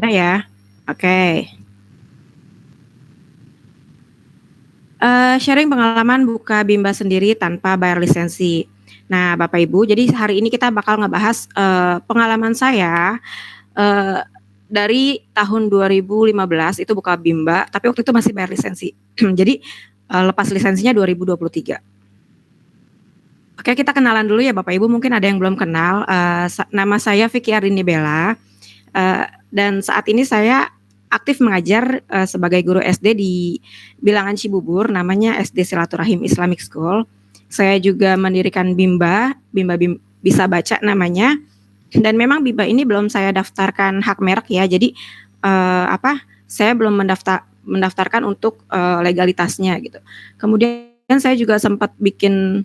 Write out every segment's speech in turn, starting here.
Ada ya? Oke. Sharing pengalaman buka Bimba sendiri tanpa bayar lisensi. Nah, Bapak Ibu, jadi hari ini kita bakal ngebahas pengalaman saya uh, dari tahun 2015 itu buka Bimba, tapi waktu itu masih bayar lisensi. Jadi lepas lisensinya 2023. Oke, kita kenalan dulu ya Bapak Ibu. Mungkin ada yang belum kenal. Nama saya Vicky Arini Bella. Dan saat ini saya aktif mengajar sebagai guru SD di Bilangan Cibubur, namanya SD Silaturahim Islamic School. Saya juga mendirikan Bimba bisa baca namanya. Dan memang Bimba ini belum saya daftarkan hak merek ya. Jadi saya belum mendaftarkan untuk legalitasnya gitu. Kemudian saya juga sempat bikin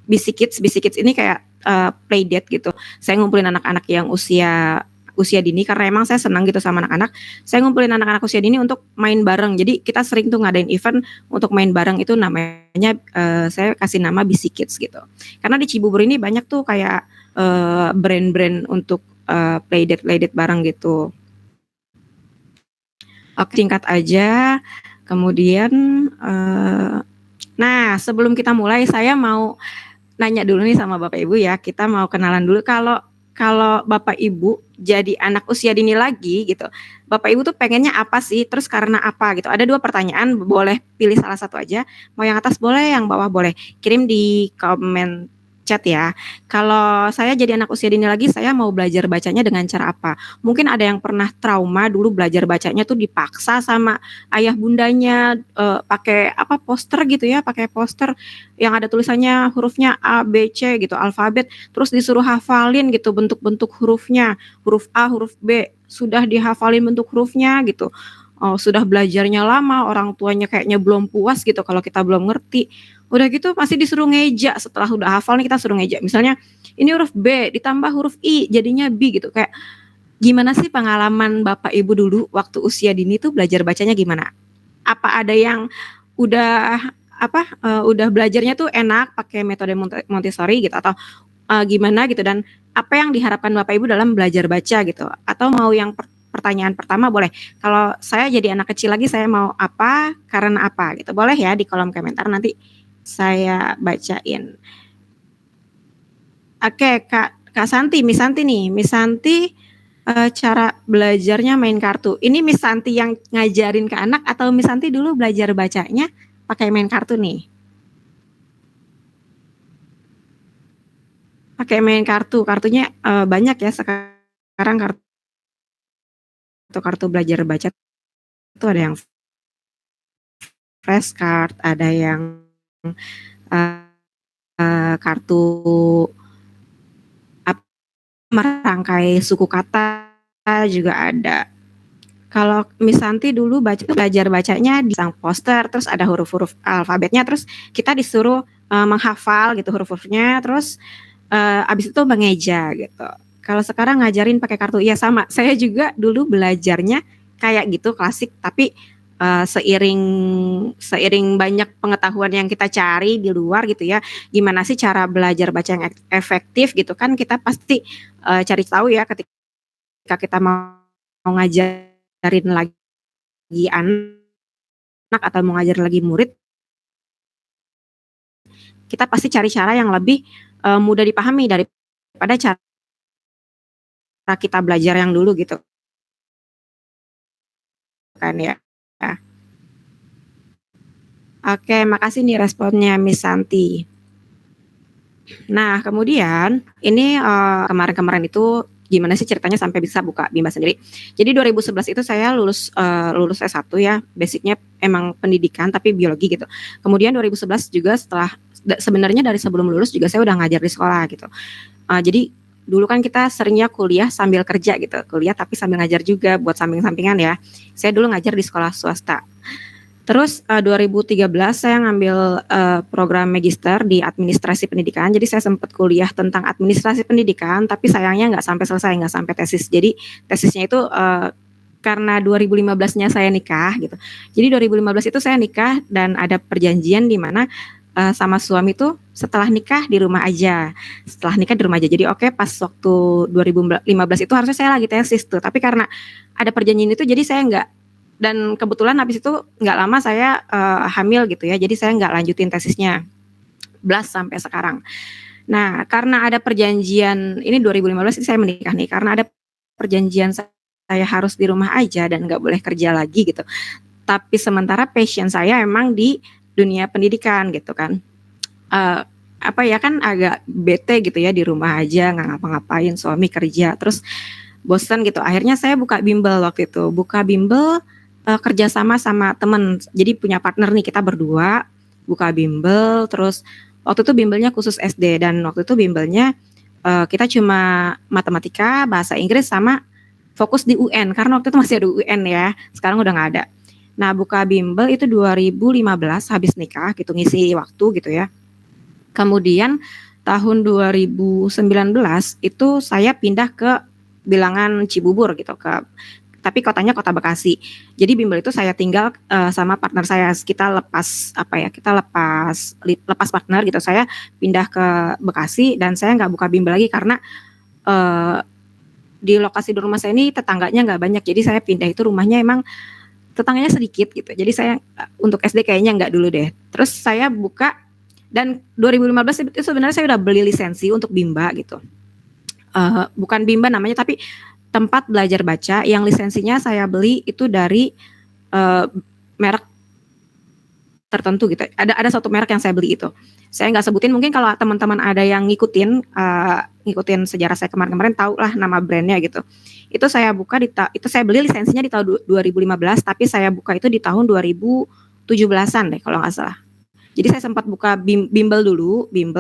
Bisi Kids ini kayak playdate gitu. Saya ngumpulin anak-anak yang usia dini karena emang saya senang gitu sama anak-anak. Saya ngumpulin anak-anak usia dini untuk main bareng. Jadi kita sering tuh ngadain event untuk main bareng, itu namanya saya kasih nama Bisi Kids gitu. Karena di Cibubur ini banyak tuh kayak brand-brand untuk playdate bareng gitu. Oke, singkat aja. Kemudian nah, sebelum kita mulai saya mau nanya dulu nih sama Bapak Ibu ya. Kita mau kenalan dulu. Kalau Bapak Ibu jadi anak usia dini lagi gitu, Bapak Ibu tuh pengennya apa sih? Terus karena apa gitu? Ada 2 pertanyaan, boleh pilih salah satu aja. Mau yang atas boleh, yang bawah boleh. Kirim di komen chat ya. Kalau saya jadi anak usia dini lagi, saya mau belajar bacanya dengan cara apa? Mungkin ada yang pernah trauma dulu belajar bacanya tuh dipaksa sama ayah bundanya, pakai poster gitu ya, pakai poster yang ada tulisannya hurufnya A, B, C gitu, alfabet, terus disuruh hafalin gitu bentuk-bentuk hurufnya, huruf A, huruf B, sudah dihafalin bentuk hurufnya gitu. Sudah belajarnya lama, orang tuanya kayaknya belum puas gitu kalau kita belum ngerti. Udah gitu masih disuruh ngeja, setelah udah hafal nih kita suruh ngeja. Misalnya ini huruf B ditambah huruf I jadinya B gitu. Kayak gimana sih pengalaman Bapak Ibu dulu waktu usia dini tuh belajar bacanya gimana? Apa ada yang udah udah belajarnya tuh enak pakai metode Montessori gitu, atau gimana gitu, dan apa yang diharapkan Bapak Ibu dalam belajar baca gitu? Atau mau yang pertanyaan pertama boleh. Kalau saya jadi anak kecil lagi saya mau apa, karena apa gitu. Boleh ya di kolom komentar, nanti saya bacain. Oke, Kak Santi, Miss Santi nih. Miss Santi cara belajarnya main kartu. Ini Miss Santi yang ngajarin ke anak atau Miss Santi dulu belajar bacanya pakai main kartu nih? Pakai main kartu. Kartunya banyak ya sekarang, kartu belajar baca itu ada yang flashcard, ada yang kartu merangkai suku kata juga ada. Kalau Miss Santi dulu belajar bacanya di sang poster, terus ada huruf-huruf alfabetnya, terus kita disuruh menghafal gitu huruf-hurufnya, terus abis itu mengeja gitu. Kalau sekarang ngajarin pakai kartu, ya sama. Saya juga dulu belajarnya kayak gitu klasik, tapi seiring banyak pengetahuan yang kita cari di luar gitu ya, gimana sih cara belajar baca yang efektif gitu kan, kita pasti cari tahu ya ketika kita mau ngajarin lagi anak atau mau ngajarin lagi murid, kita pasti cari cara yang lebih mudah dipahami daripada cara kita belajar yang dulu gitu kan ya. Oke, makasih nih responnya Miss Santi. Nah, kemudian ini kemarin-kemarin itu gimana sih ceritanya sampai bisa buka Bimba sendiri. Jadi 2011 itu saya lulus S1 ya, basicnya emang pendidikan tapi biologi gitu. Kemudian 2011 juga sebenarnya dari sebelum lulus juga saya udah ngajar di sekolah gitu. Jadi dulu kan kita seringnya kuliah sambil kerja gitu, kuliah tapi sambil ngajar juga buat samping-sampingan ya. Saya dulu ngajar di sekolah swasta. Terus 2013 saya ngambil program magister di administrasi pendidikan. Jadi saya sempat kuliah tentang administrasi pendidikan, tapi sayangnya nggak sampai selesai, nggak sampai tesis. Jadi tesisnya itu karena 2015-nya saya nikah gitu. Jadi 2015 itu saya nikah dan ada perjanjian di mana sama suami tuh setelah nikah di rumah aja. Setelah nikah di rumah aja. Jadi oke, pas waktu 2015 itu harusnya saya lagi tesis tuh. Tapi karena ada perjanjian itu jadi saya nggak, dan kebetulan habis itu nggak lama saya hamil gitu ya. Jadi saya nggak lanjutin tesisnya. Belas sampai sekarang. Nah, karena ada perjanjian ini 2015 saya menikah nih. Karena ada perjanjian saya harus di rumah aja dan nggak boleh kerja lagi gitu. Tapi sementara passion saya emang di dunia pendidikan gitu kan. Apa ya, kan agak bete gitu ya di rumah aja nggak ngapa-ngapain, suami kerja terus bosan gitu. Akhirnya saya buka bimbel waktu itu, kerja sama temen, jadi punya partner nih kita berdua buka bimbel. Terus waktu itu bimbelnya khusus SD dan waktu itu bimbelnya kita cuma matematika, bahasa Inggris sama fokus di UN karena waktu itu masih ada UN ya, sekarang udah nggak ada. Nah, buka bimbel itu 2015 habis nikah gitu, ngisi waktu gitu ya. Kemudian tahun 2019 itu saya pindah ke Bilangan Cibubur gitu, tapi kotanya kota Bekasi. Jadi bimbel itu saya tinggal sama partner saya. Kita lepas partner gitu. Saya pindah ke Bekasi dan saya nggak buka bimbel lagi karena di lokasi di rumah saya ini tetangganya nggak banyak. Jadi saya pindah itu rumahnya emang tetangganya sedikit gitu. Jadi saya untuk SD kayaknya nggak dulu deh. Terus saya buka, dan 2015 itu sebenarnya saya udah beli lisensi untuk Bimba gitu. Bukan Bimba namanya, tapi tempat belajar baca yang lisensinya saya beli itu dari merek tertentu gitu. Ada satu merek yang saya beli itu. Saya nggak sebutin, mungkin kalau teman-teman ada yang ngikutin sejarah saya kemarin-kemarin tahu lah nama brandnya gitu. Itu saya buka itu saya beli lisensinya di tahun 2015, tapi saya buka itu di tahun 2017-an deh kalau nggak salah. Jadi saya sempat buka bimbel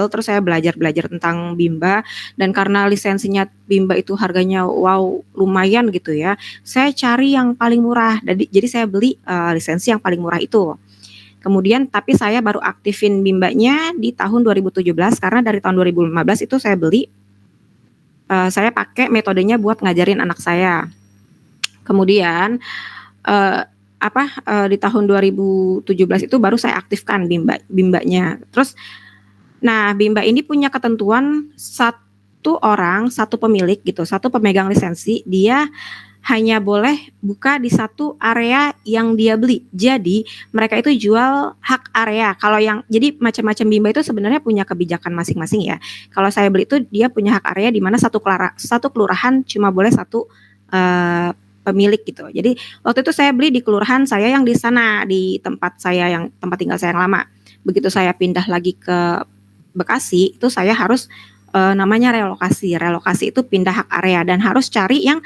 terus saya belajar tentang Bimba, dan karena lisensinya Bimba itu harganya wow lumayan gitu ya. Saya cari yang paling murah. Jadi saya beli lisensi yang paling murah itu. Kemudian tapi saya baru aktifin Bimbanya di tahun 2017 karena dari tahun 2015 itu saya beli, saya pakai metodenya buat ngajarin anak saya. Kemudian di tahun 2017 itu baru saya aktifkan Bimbanya. Terus nah, Bimba ini punya ketentuan satu orang, satu pemilik gitu, satu pemegang lisensi, dia hanya boleh buka di satu area yang dia beli. Jadi mereka itu jual hak area. Jadi macam-macam Bimba itu sebenarnya punya kebijakan masing-masing ya. Kalau saya beli itu dia punya hak area di mana satu kelurahan cuma boleh satu pemilik gitu. Jadi waktu itu saya beli di kelurahan saya yang di sana, di tempat tinggal saya yang lama. Begitu saya pindah lagi ke Bekasi, itu saya harus namanya relokasi. Relokasi itu pindah hak area dan harus cari yang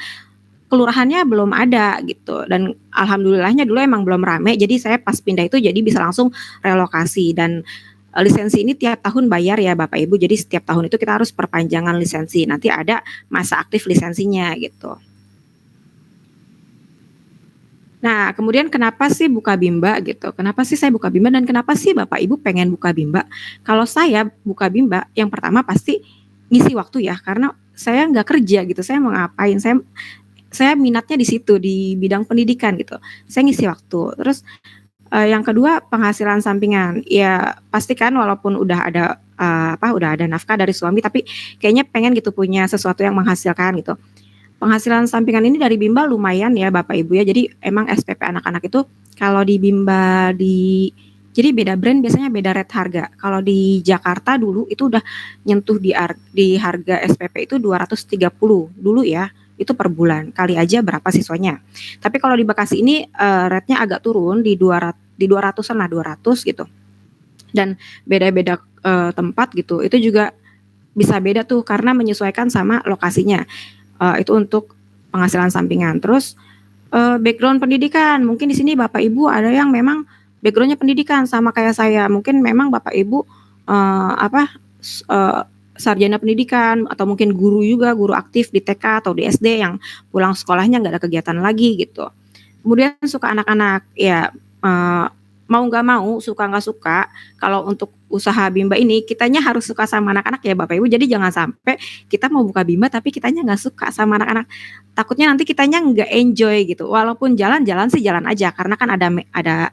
kelurahannya belum ada gitu. Dan alhamdulillahnya dulu emang belum rame, jadi saya pas pindah itu jadi bisa langsung relokasi. Dan lisensi ini tiap tahun bayar ya Bapak Ibu. Jadi setiap tahun itu kita harus perpanjangan lisensi. Nanti ada masa aktif lisensinya gitu. Nah, kemudian kenapa sih buka Bimba gitu? Kenapa sih saya buka Bimba dan kenapa sih Bapak Ibu pengen buka Bimba? Kalau saya buka Bimba, yang pertama pasti ngisi waktu ya, karena saya nggak kerja gitu. Saya mau ngapain? Saya minatnya di situ, di bidang pendidikan gitu. Saya ngisi waktu. Terus yang kedua penghasilan sampingan. Ya pastikan walaupun udah ada nafkah dari suami, tapi kayaknya pengen gitu punya sesuatu yang menghasilkan gitu. Penghasilan sampingan ini dari Bimba lumayan ya Bapak Ibu ya. Jadi emang SPP anak-anak itu kalau di Bimba jadi beda brand, biasanya beda rate harga. Kalau di Jakarta dulu itu udah nyentuh di harga SPP itu 230 dulu ya. Itu per bulan, kali aja berapa siswanya. Tapi kalau di Bekasi ini rate-nya agak turun di 200-an lah, 200 gitu. Dan beda-beda tempat gitu. Itu juga bisa beda tuh karena menyesuaikan sama lokasinya. Itu untuk penghasilan sampingan. Terus background pendidikan, mungkin di sini Bapak Ibu ada yang memang backgroundnya pendidikan sama kayak saya. Mungkin memang Bapak Ibu sarjana pendidikan atau mungkin guru juga, guru aktif di TK atau di SD yang pulang sekolahnya nggak ada kegiatan lagi gitu. Kemudian suka anak-anak ya, mau nggak mau, suka nggak suka, kalau untuk usaha Bimba ini kitanya harus suka sama anak-anak ya Bapak Ibu. Jadi jangan sampai kita mau buka Bimba tapi kitanya nggak suka sama anak-anak. Takutnya nanti kitanya nggak enjoy gitu. Walaupun jalan-jalan sih jalan aja karena kan ada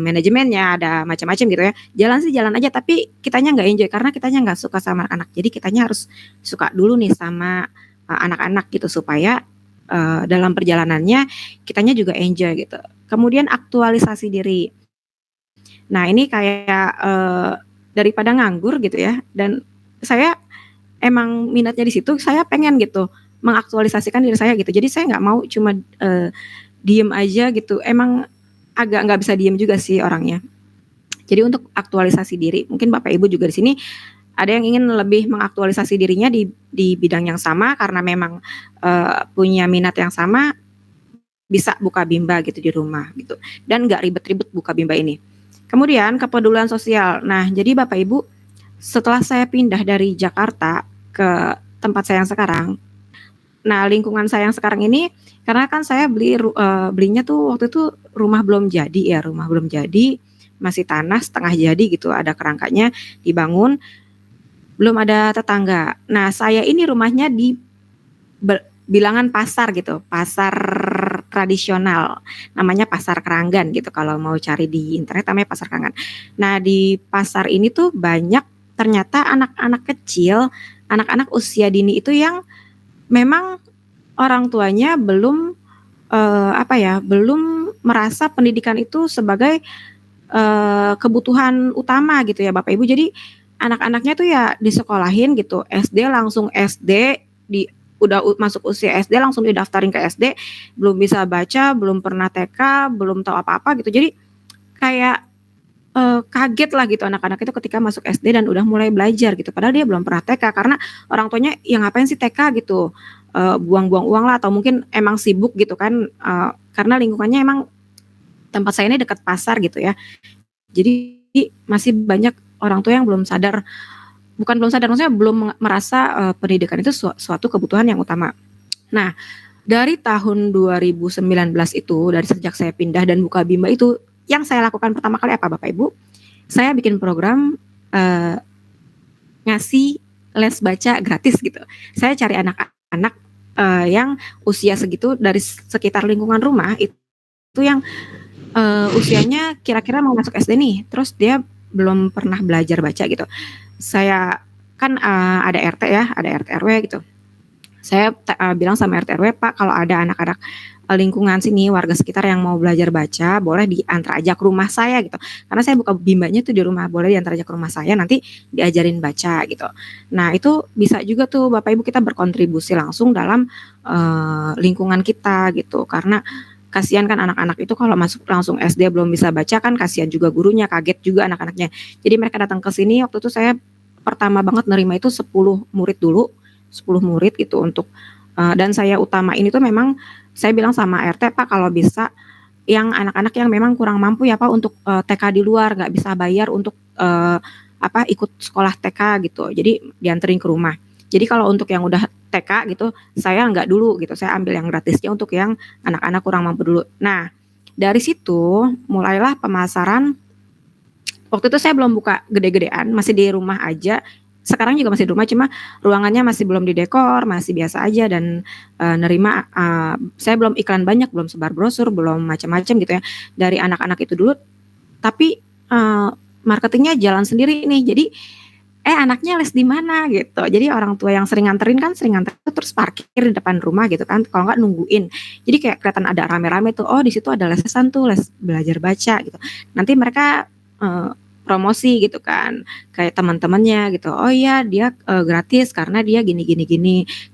manajemennya, ada macam-macam gitu ya. Jalan sih jalan aja, tapi kitanya nggak enjoy karena kitanya nggak suka sama anak-anak. Jadi kitanya harus suka dulu nih sama anak-anak gitu supaya dalam perjalanannya kitanya juga enjoy gitu. Kemudian aktualisasi diri. Nah ini kayak daripada nganggur gitu ya, dan saya emang minatnya di situ, saya pengen gitu mengaktualisasikan diri saya gitu. Jadi saya nggak mau cuma diem aja gitu. Emang agak nggak bisa diem juga sih orangnya. Jadi untuk aktualisasi diri, mungkin Bapak Ibu juga di sini ada yang ingin lebih mengaktualisasi dirinya di bidang yang sama karena memang punya minat yang sama, bisa buka bimba gitu di rumah gitu. Dan nggak ribet-ribet buka bimba ini. Kemudian kepedulian sosial. Nah, jadi Bapak Ibu, setelah saya pindah dari Jakarta ke tempat saya yang sekarang, nah lingkungan saya yang sekarang ini, karena kan saya belinya tuh waktu itu rumah belum jadi ya, rumah belum jadi, masih tanah setengah jadi gitu, ada kerangkanya dibangun, belum ada tetangga. Nah saya ini rumahnya di bilangan pasar gitu, pasar tradisional, namanya pasar Keranggan gitu, kalau mau cari di internet namanya pasar Keranggan. Nah di pasar ini tuh banyak ternyata anak-anak kecil, anak-anak usia dini itu yang memang orang tuanya belum belum merasa pendidikan itu sebagai kebutuhan utama gitu ya Bapak Ibu. Jadi anak-anaknya tuh ya disekolahin gitu, SD langsung SD, udah masuk usia SD langsung didaftarin ke SD, belum bisa baca, belum pernah TK, belum tahu apa-apa gitu. Jadi kayak kaget lah gitu anak-anak itu ketika masuk SD dan udah mulai belajar gitu. Padahal dia belum pernah TK karena orang tuanya ya ngapain sih TK gitu, buang-buang uang lah atau mungkin emang sibuk gitu kan, karena lingkungannya emang tempat saya ini dekat pasar gitu ya. Jadi masih banyak orang tua yang belum sadar, bukan belum sadar, maksudnya belum merasa pendidikan itu suatu kebutuhan yang utama. Nah, dari tahun 2019 itu, dari sejak saya pindah dan buka bimba itu, yang saya lakukan pertama kali apa Bapak Ibu? Saya bikin program ngasih les baca gratis gitu. Saya cari anak-anak yang usia segitu dari sekitar lingkungan rumah itu yang usianya kira-kira mau masuk SD nih, terus dia belum pernah belajar baca gitu. Saya kan ada RT ya, ada RT RW gitu. Saya bilang sama RT RW, Pak kalau ada anak-anak lingkungan sini, warga sekitar yang mau belajar baca, boleh diantar aja ke rumah saya gitu. Karena saya buka bimbanya tuh di rumah, boleh diantar aja ke rumah saya, nanti diajarin baca gitu. Nah itu bisa juga tuh Bapak Ibu kita berkontribusi langsung dalam lingkungan kita gitu. Karena kasihan kan anak-anak itu kalau masuk langsung SD belum bisa baca kan kasihan juga gurunya, kaget juga anak-anaknya. Jadi mereka datang ke sini, waktu itu saya pertama banget nerima itu 10 murid dulu, 10 murid gitu untuk dan saya utamain itu memang saya bilang sama RT, Pak kalau bisa yang anak-anak yang memang kurang mampu ya Pak untuk TK di luar, nggak bisa bayar untuk ikut sekolah TK gitu. Jadi dianterin ke rumah. Jadi kalau untuk yang udah TK gitu, saya nggak dulu gitu, saya ambil yang gratisnya untuk yang anak-anak kurang mampu dulu. Nah, dari situ mulailah pemasaran. Waktu itu saya belum buka gede-gedean, masih di rumah aja. Sekarang juga masih di rumah, cuma ruangannya masih belum didekor, masih biasa aja dan nerima. Saya belum iklan banyak, belum sebar brosur, belum macam-macam gitu ya. Dari anak-anak itu dulu, tapi marketingnya jalan sendiri nih. Jadi anaknya les di mana gitu. Jadi orang tua yang sering nganterin terus parkir di depan rumah gitu kan. Kalau nggak nungguin. Jadi kayak kelihatan ada rame-rame tuh. Oh di situ ada lesesan tuh, les belajar baca gitu. Nanti mereka promosi gitu kan, kayak teman-temannya gitu. Oh iya dia gratis karena dia gini.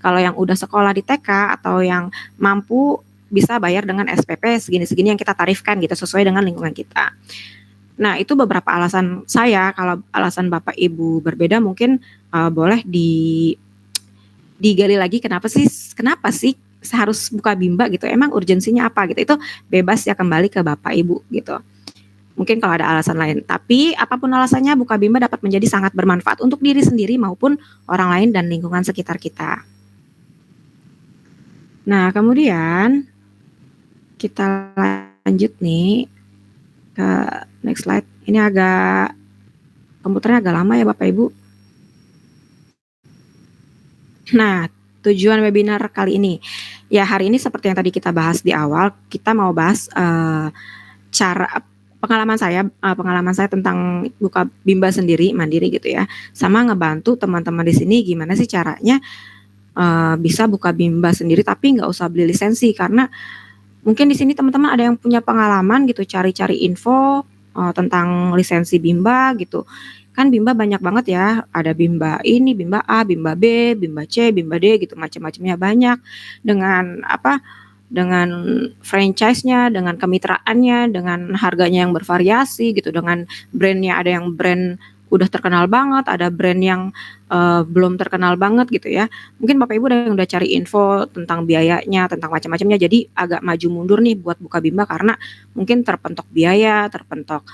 Kalau yang udah sekolah di TK atau yang mampu bisa bayar dengan SPP segini-segini yang kita tarifkan gitu sesuai dengan lingkungan kita. Nah, itu beberapa alasan saya, kalau alasan Bapak Ibu berbeda mungkin boleh digali lagi kenapa sih harus buka bimba gitu, emang urgensinya apa gitu, itu bebas ya kembali ke Bapak Ibu gitu. Mungkin kalau ada alasan lain, tapi apapun alasannya buka bimba dapat menjadi sangat bermanfaat untuk diri sendiri maupun orang lain dan lingkungan sekitar kita. Nah, kemudian kita lanjut nih ke next slide. Ini komputernya agak lama ya Bapak Ibu. Nah, tujuan webinar kali ini. Ya hari ini seperti yang tadi kita bahas di awal, kita mau bahas cara pengalaman saya tentang buka Bimba sendiri, mandiri gitu ya, sama ngebantu teman-teman di sini gimana sih caranya, bisa buka Bimba sendiri tapi nggak usah beli lisensi. Karena mungkin di sini teman-teman ada yang punya pengalaman gitu cari-cari info, tentang lisensi Bimba gitu. Kan Bimba banyak banget ya, ada Bimba ini, Bimba A, Bimba B, Bimba C, Bimba D gitu, macam-macamnya banyak. Dengan apa, dengan franchise-nya, dengan kemitraannya, dengan harganya yang bervariasi gitu, dengan brand-nya ada yang brand udah terkenal banget, ada brand yang belum terkenal banget gitu ya. Mungkin Bapak Ibu udah cari info tentang biayanya, tentang macam-macamnya, jadi agak maju mundur nih buat buka Bimba karena mungkin terpentok biaya, terpentok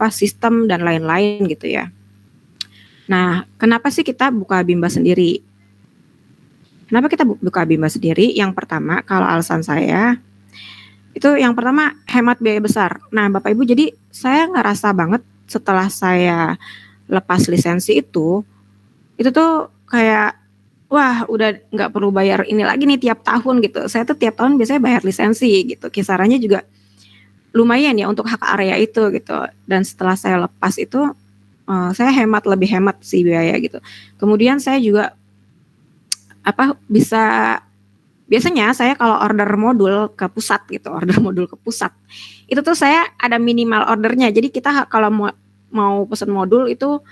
sistem dan lain-lain gitu ya. Nah, kenapa sih kita buka Bimba sendiri? Kenapa kita buka Bimba sendiri? Yang pertama, kalau alasan saya itu yang pertama hemat biaya besar. Nah, Bapak Ibu, jadi saya ngerasa banget setelah saya lepas lisensi itu tuh kayak wah udah nggak perlu bayar ini lagi nih tiap tahun gitu. Saya tuh tiap tahun biasanya bayar lisensi gitu. Kisarannya juga lumayan ya untuk hak area itu gitu. Dan setelah saya lepas itu saya lebih hemat sih biaya gitu. Kemudian saya juga biasanya saya kalau order modul ke pusat gitu, itu tuh saya ada minimal ordernya. Jadi kita kalau mau pesan modul itu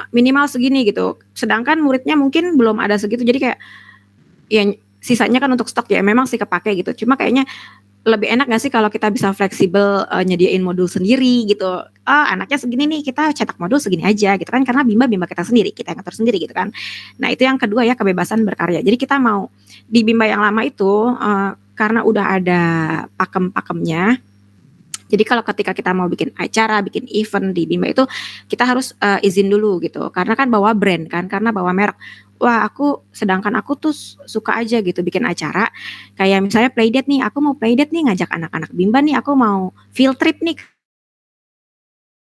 minimal segini gitu. Sedangkan muridnya mungkin belum ada segitu. Jadi kayak ya sisanya kan untuk stok ya. Memang sih kepake gitu. Cuma kayaknya lebih enak gak sih kalau kita bisa fleksibel nyediain modul sendiri gitu. Anaknya segini nih, kita cetak modul segini aja gitu kan. Karena Bimba kita sendiri, kita yang ngatur sendiri gitu kan. Nah itu yang kedua ya, kebebasan berkarya. Jadi kita mau di Bimba yang lama itu karena udah ada pakem-pakemnya. Jadi kalau ketika kita mau bikin acara, bikin event di Bimba itu kita harus izin dulu gitu. Karena kan bawa brand kan, karena bawa merek. Wah sedangkan aku tuh suka aja gitu bikin acara. Kayak misalnya playdate nih, aku mau playdate nih ngajak anak-anak Bimba nih, aku mau field trip nih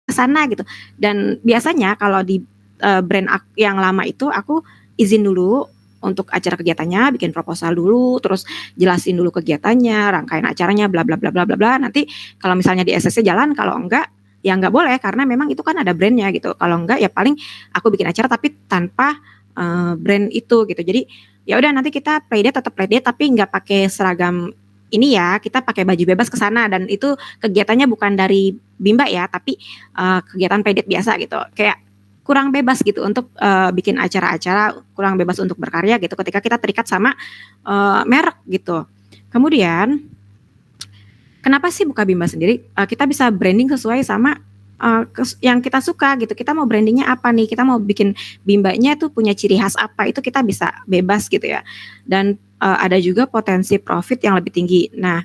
ke sana gitu. Dan biasanya kalau di brand yang lama itu aku izin dulu untuk acara kegiatannya, bikin proposal dulu, terus jelasin dulu kegiatannya, rangkaian acaranya, bla bla bla bla bla bla. Nanti kalau misalnya di SSC jalan, kalau enggak ya enggak boleh karena memang itu kan ada brandnya gitu. Kalau enggak ya paling aku bikin acara tapi tanpa brand itu gitu. Jadi ya udah nanti kita playdate tetap playdate tapi enggak pakai seragam ini ya, kita pakai baju bebas ke sana dan itu kegiatannya bukan dari Bimba ya, tapi kegiatan playdate biasa gitu. Kayak kurang bebas gitu untuk bikin acara-acara, kurang bebas untuk berkarya gitu ketika kita terikat sama merek gitu. Kemudian kenapa sih buka Bimba sendiri? Kita bisa branding sesuai sama yang kita suka gitu. Kita mau brandingnya apa nih? Kita mau bikin Bimbanya tuh punya ciri khas apa? Itu kita bisa bebas gitu ya. Dan ada juga potensi profit yang lebih tinggi. Nah,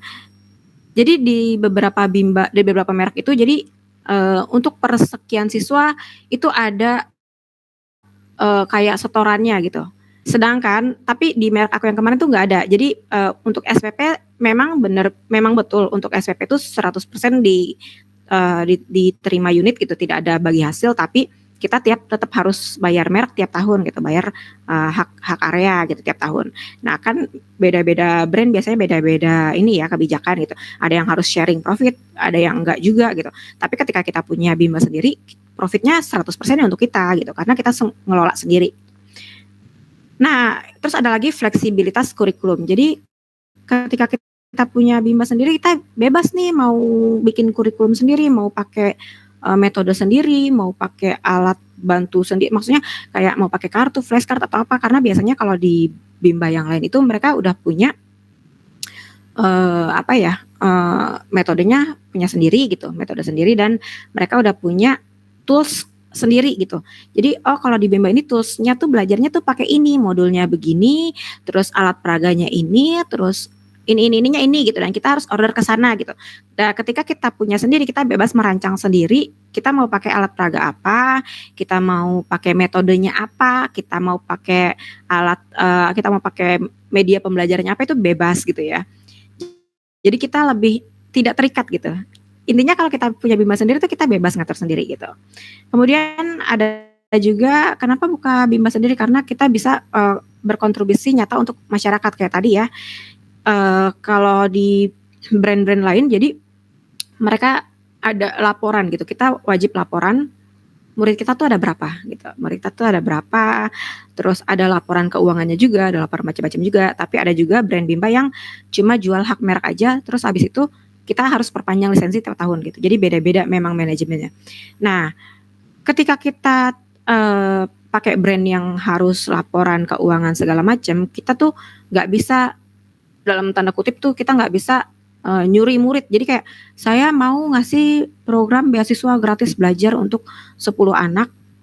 jadi di beberapa merek itu jadi untuk persekian siswa itu ada kayak setorannya gitu. Sedangkan tapi di merek aku yang kemarin tuh nggak ada. Jadi untuk SPP memang betul untuk SPP itu 100% diterima unit gitu, tidak ada bagi hasil, tapi kita tetap harus bayar merek tiap tahun gitu, bayar hak area gitu tiap tahun. Nah kan beda-beda brand biasanya beda-beda ini ya kebijakan gitu. Ada yang harus sharing profit, ada yang enggak juga gitu. Tapi ketika kita punya Bimba sendiri, profitnya 100% untuk kita gitu, karena kita ngelola sendiri. Nah terus ada lagi fleksibilitas kurikulum. Jadi ketika kita punya Bimba sendiri, kita bebas nih mau bikin kurikulum sendiri, mau pakai metode sendiri, mau pakai alat bantu sendiri, maksudnya kayak mau pakai kartu, flashcard atau apa, karena biasanya kalau di Bimba yang lain itu mereka udah punya metodenya punya sendiri gitu, metode sendiri dan mereka udah punya tools sendiri gitu. Jadi kalau di Bimba ini toolsnya tuh belajarnya tuh pakai ini, modulnya begini, terus alat peraganya ini, terus ininya ini gitu, dan kita harus order ke sana gitu. Dan ketika kita punya sendiri, kita bebas merancang sendiri. Kita mau pakai alat peraga apa, kita mau pakai metodenya apa, kita mau pakai kita mau pakai media pembelajarannya apa, itu bebas gitu ya. Jadi kita lebih tidak terikat gitu. Intinya kalau kita punya Bimba sendiri tuh kita bebas ngatur sendiri gitu. Kemudian ada juga kenapa buka Bimba sendiri, karena kita bisa berkontribusi nyata untuk masyarakat kayak tadi ya. Kalau di brand-brand lain, jadi mereka ada laporan gitu. Kita wajib laporan murid kita tuh ada berapa gitu. Murid kita tuh ada berapa. Terus ada laporan keuangannya juga, ada laporan macam-macam juga. Tapi ada juga brand Bimba yang cuma jual hak merek aja. Terus habis itu kita harus perpanjang lisensi tiap tahun gitu. Jadi beda-beda memang manajemennya. Nah, ketika kita pakai brand yang harus laporan keuangan segala macam, kita tuh nggak bisa, dalam tanda kutip tuh kita nggak bisa nyuri murid. Jadi kayak saya mau ngasih program beasiswa gratis belajar untuk 10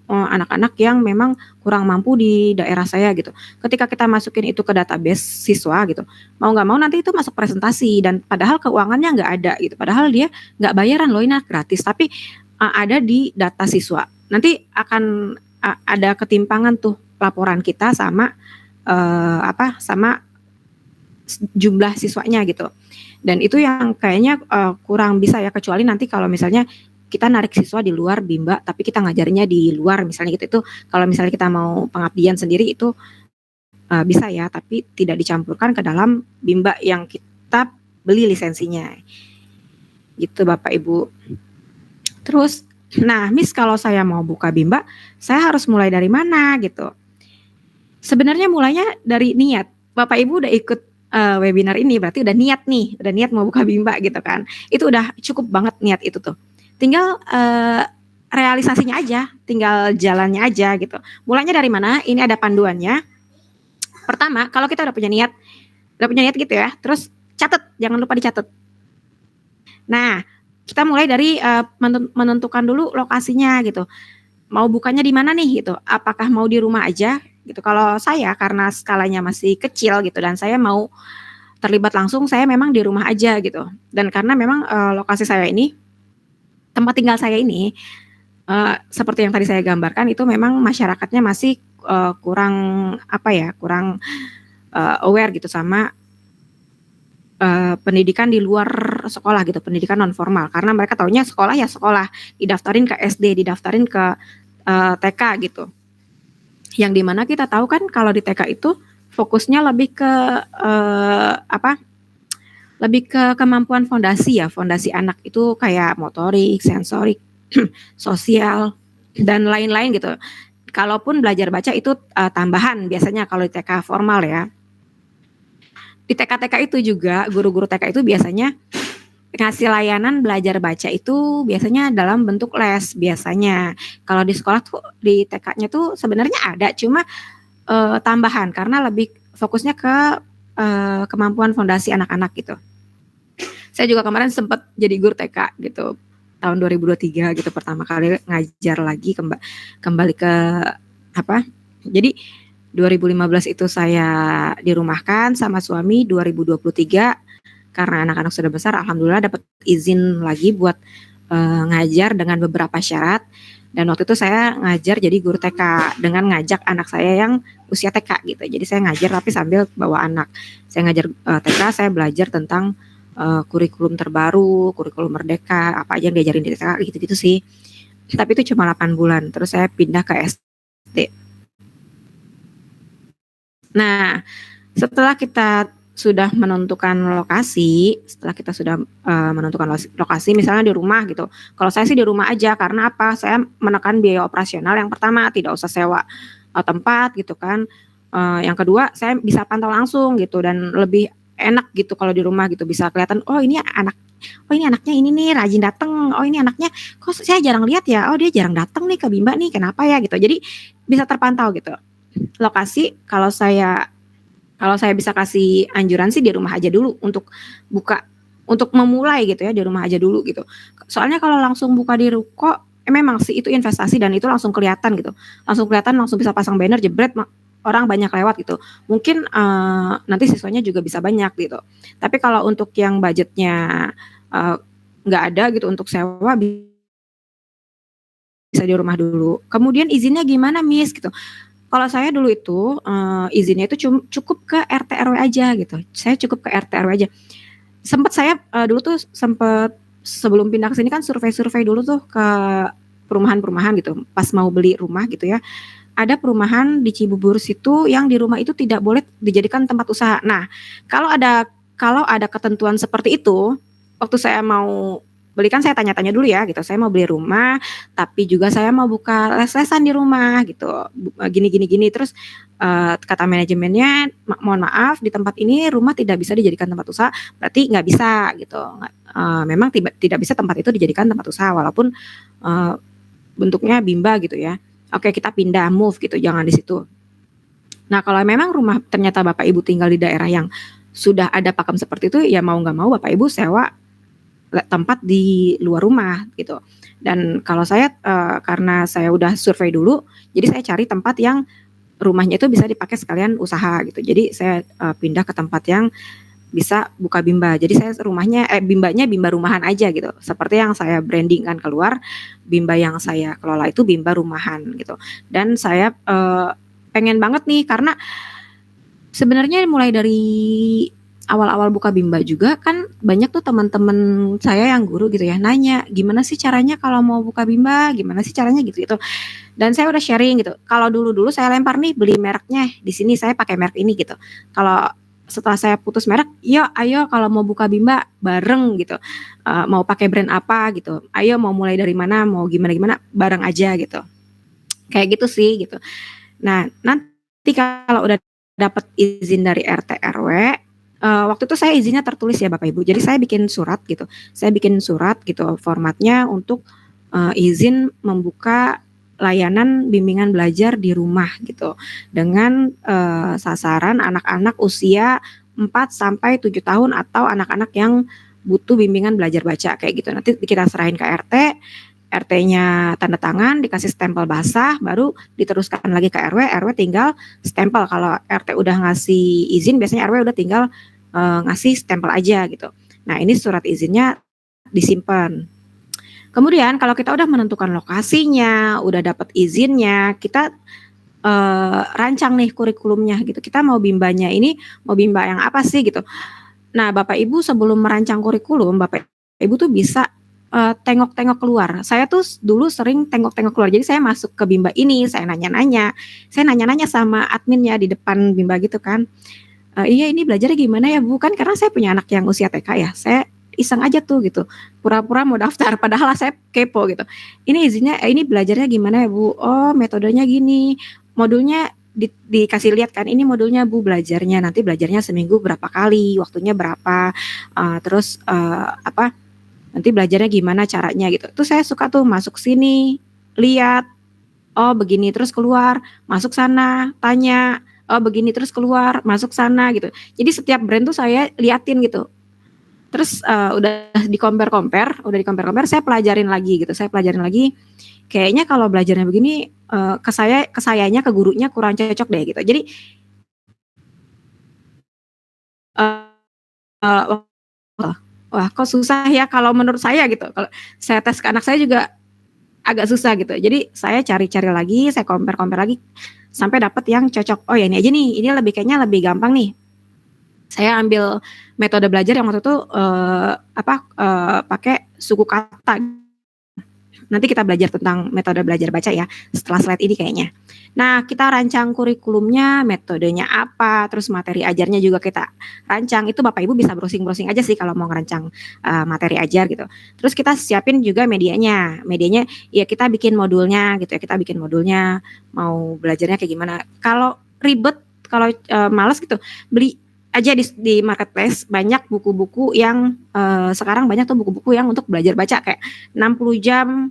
anak-anak yang memang kurang mampu di daerah saya gitu. Ketika kita masukin itu ke database siswa gitu, mau nggak mau nanti itu masuk presentasi, dan padahal keuangannya nggak ada gitu. Padahal dia nggak bayaran loh, ini gratis, tapi ada di data siswa. Nanti akan ada ketimpangan tuh laporan kita sama sama jumlah siswanya gitu. Dan itu yang kayaknya kurang bisa ya, kecuali nanti kalau misalnya kita narik siswa di luar Bimba tapi kita ngajarnya di luar misalnya gitu. Itu kalau misalnya kita mau pengabdian sendiri itu bisa ya, tapi tidak dicampurkan ke dalam Bimba yang kita beli lisensinya. Gitu Bapak Ibu. Terus nah, Miss, kalau saya mau buka Bimba, saya harus mulai dari mana gitu? Sebenarnya mulainya dari niat. Bapak Ibu udah ikut webinar ini berarti udah niat nih, udah niat mau buka Bimba gitu kan. Itu udah cukup banget niat itu tuh. Tinggal realisasinya aja, tinggal jalannya aja gitu. Mulainya dari mana? Ini ada panduannya. Pertama, kalau kita udah punya niat gitu ya, terus catat, jangan lupa dicatat. Nah, kita mulai dari menentukan dulu lokasinya gitu. Mau bukanya di mana nih gitu? Apakah mau di rumah aja? Gitu. Kalau saya karena skalanya masih kecil gitu dan saya mau terlibat langsung, saya memang di rumah aja gitu. Dan karena memang lokasi saya ini, tempat tinggal saya ini seperti yang tadi saya gambarkan, itu memang masyarakatnya masih kurang kurang aware gitu sama pendidikan di luar sekolah gitu, pendidikan non formal, karena mereka taunya sekolah ya sekolah, didaftarin ke SD, didaftarin ke TK gitu. Yang dimana kita tahu kan kalau di TK itu fokusnya lebih ke lebih ke kemampuan fondasi ya, fondasi anak itu kayak motorik, sensorik, sosial dan lain-lain gitu. Kalaupun belajar baca itu tambahan biasanya kalau di TK formal ya. Di TK-TK itu juga guru-guru TK itu biasanya ngasih layanan belajar baca itu biasanya dalam bentuk les biasanya. Kalau di sekolah tuh di TK-nya tuh sebenarnya ada, cuma tambahan karena lebih fokusnya ke kemampuan fondasi anak-anak gitu. Saya juga kemarin sempat jadi guru TK gitu tahun 2023 gitu, pertama kali ngajar lagi kembali ke jadi 2015 itu saya dirumahkan sama suami. 2023 karena anak-anak sudah besar, alhamdulillah dapat izin lagi buat ngajar dengan beberapa syarat. Dan waktu itu saya ngajar jadi guru TK dengan ngajak anak saya yang usia TK gitu. Jadi saya ngajar tapi sambil bawa anak. Saya ngajar TK, saya belajar tentang kurikulum terbaru, kurikulum merdeka, apa aja yang diajarin di TK gitu-gitu sih. Tapi itu cuma 8 bulan. Terus saya pindah ke SD. Nah, setelah kita sudah menentukan lokasi, misalnya di rumah gitu. Kalau saya sih di rumah aja, karena apa? Saya menekan biaya operasional yang pertama, tidak usah sewa tempat gitu kan. Yang kedua, saya bisa pantau langsung gitu dan lebih enak gitu kalau di rumah gitu, bisa kelihatan oh ini anaknya ini nih rajin datang, oh ini anaknya kok saya jarang lihat ya, oh dia jarang datang nih ke Bimba nih, kenapa ya gitu. Jadi bisa terpantau gitu. Lokasi kalau saya bisa kasih anjuran sih di rumah aja dulu untuk buka, untuk memulai gitu ya, di rumah aja dulu gitu. Soalnya kalau langsung buka di ruko, memang sih itu investasi dan itu langsung kelihatan gitu. Langsung bisa pasang banner jebret, orang banyak lewat gitu. Mungkin nanti siswanya juga bisa banyak gitu. Tapi kalau untuk yang budgetnya nggak ada gitu untuk sewa, bisa di rumah dulu. Kemudian izinnya gimana, Miss gitu. Kalau saya dulu itu izinnya itu cukup ke RT RW aja gitu. Saya cukup ke RT RW aja. Sempat saya dulu tuh sebelum pindah ke sini kan survei dulu tuh ke perumahan-perumahan gitu. Pas mau beli rumah gitu ya. Ada perumahan di Cibubur situ yang di rumah itu tidak boleh dijadikan tempat usaha. Nah, kalau ada ketentuan seperti itu, waktu saya mau beli kan saya tanya-tanya dulu ya gitu, saya mau beli rumah, tapi juga saya mau buka les-lesan di rumah gitu, gini gini gini. Terus, kata manajemennya, "Mohon maaf di tempat ini rumah tidak bisa dijadikan tempat usaha," berarti nggak bisa gitu, memang tidak bisa tempat itu dijadikan tempat usaha walaupun, eee, bentuknya bimba gitu ya. Oke kita pindah, move gitu, jangan di situ. Nah kalau memang rumah ternyata Bapak Ibu tinggal di daerah yang sudah ada pakem seperti itu, ya mau nggak mau Bapak Ibu sewa tempat di luar rumah gitu. Dan kalau saya, karena saya udah survei dulu, jadi saya cari tempat yang rumahnya itu bisa dipakai sekalian usaha gitu. Jadi saya, pindah ke tempat yang bisa buka bimba. Jadi saya bimbanya bimba rumahan aja gitu. Seperti yang saya branding-kan keluar, bimba yang saya kelola itu bimba rumahan gitu. Dan saya, pengen banget nih karena sebenarnya mulai dari awal-awal buka bimba juga kan banyak tuh teman-teman saya yang guru gitu ya, nanya, "Gimana sih caranya kalau mau buka bimba? Gimana sih caranya?" Gitu-gitu. Dan saya udah sharing gitu. Kalau dulu-dulu saya lempar nih beli mereknya, di sini saya pakai merek ini gitu. Kalau setelah saya putus merek, "Yuk ayo kalau mau buka bimba bareng," gitu. Mau pakai brand apa gitu, "Ayo mau mulai dari mana, mau gimana-gimana, bareng aja," gitu. Kayak gitu sih gitu. Nah, nanti kalau udah dapat izin dari RT RW, waktu itu saya izinnya tertulis ya Bapak Ibu. Jadi saya bikin surat gitu. Saya bikin surat gitu formatnya untuk, izin membuka layanan bimbingan belajar di rumah gitu. Dengan, sasaran anak-anak usia 4 sampai 7 tahun atau anak-anak yang butuh bimbingan belajar baca kayak gitu. Nanti kita serahin ke RT, RT-nya tanda tangan, dikasih stempel basah, baru diteruskan lagi ke RW, RW tinggal stempel. Kalau RT udah ngasih izin, biasanya RW udah tinggal ngasih stempel aja gitu. Nah ini surat izinnya disimpan. Kemudian kalau kita udah menentukan lokasinya, udah dapat izinnya, kita rancang nih kurikulumnya gitu. Kita mau bimbanya ini, mau bimba yang apa sih gitu. Nah Bapak Ibu sebelum merancang kurikulum, Bapak Ibu tuh bisa tengok-tengok keluar. Saya tuh dulu sering tengok-tengok keluar. Jadi saya masuk ke bimba ini, saya nanya-nanya sama adminnya di depan bimba gitu kan. Iya ini belajarnya gimana ya Bu? Kan karena saya punya anak yang usia TK ya, saya iseng aja tuh gitu, pura-pura mau daftar padahal saya kepo gitu. Ini belajarnya gimana ya Bu? Oh metodenya gini, modulnya dikasih lihat kan, ini modulnya Bu belajarnya, nanti belajarnya seminggu berapa kali, waktunya berapa, terus, nanti belajarnya gimana caranya gitu. Tuh saya suka tuh masuk sini, lihat, oh begini terus keluar, masuk sana, tanya, oh begini terus keluar, masuk sana gitu. Jadi setiap brand tuh saya liatin gitu. Terus udah di compare-compare, saya pelajarin lagi gitu. Saya pelajarin lagi. Kayaknya kalau belajarnya begini ke sayanya, ke gurunya kurang cocok deh gitu. Jadi wah, wah kok susah ya kalau menurut saya gitu. Kalau saya tes ke anak saya juga agak susah gitu. Jadi saya cari-cari lagi, saya compare-compare lagi sampai dapat yang cocok. Oh ya ini aja nih, ini kayaknya lebih gampang nih. Saya ambil metode belajar yang waktu itu pakai suku kata. Nanti kita belajar tentang metode belajar baca ya setelah slide ini kayaknya. Nah, kita rancang kurikulumnya, metodenya apa, terus materi ajarnya juga kita rancang. Itu Bapak Ibu bisa browsing-browsing aja sih kalau mau ngerancang materi ajar gitu. Terus kita siapin juga medianya. Medianya ya kita bikin modulnya gitu ya. Kita bikin modulnya mau belajarnya kayak gimana. Kalau ribet, kalau males gitu, beli aja di marketplace banyak buku-buku yang sekarang banyak tuh buku-buku yang untuk belajar baca kayak 60 jam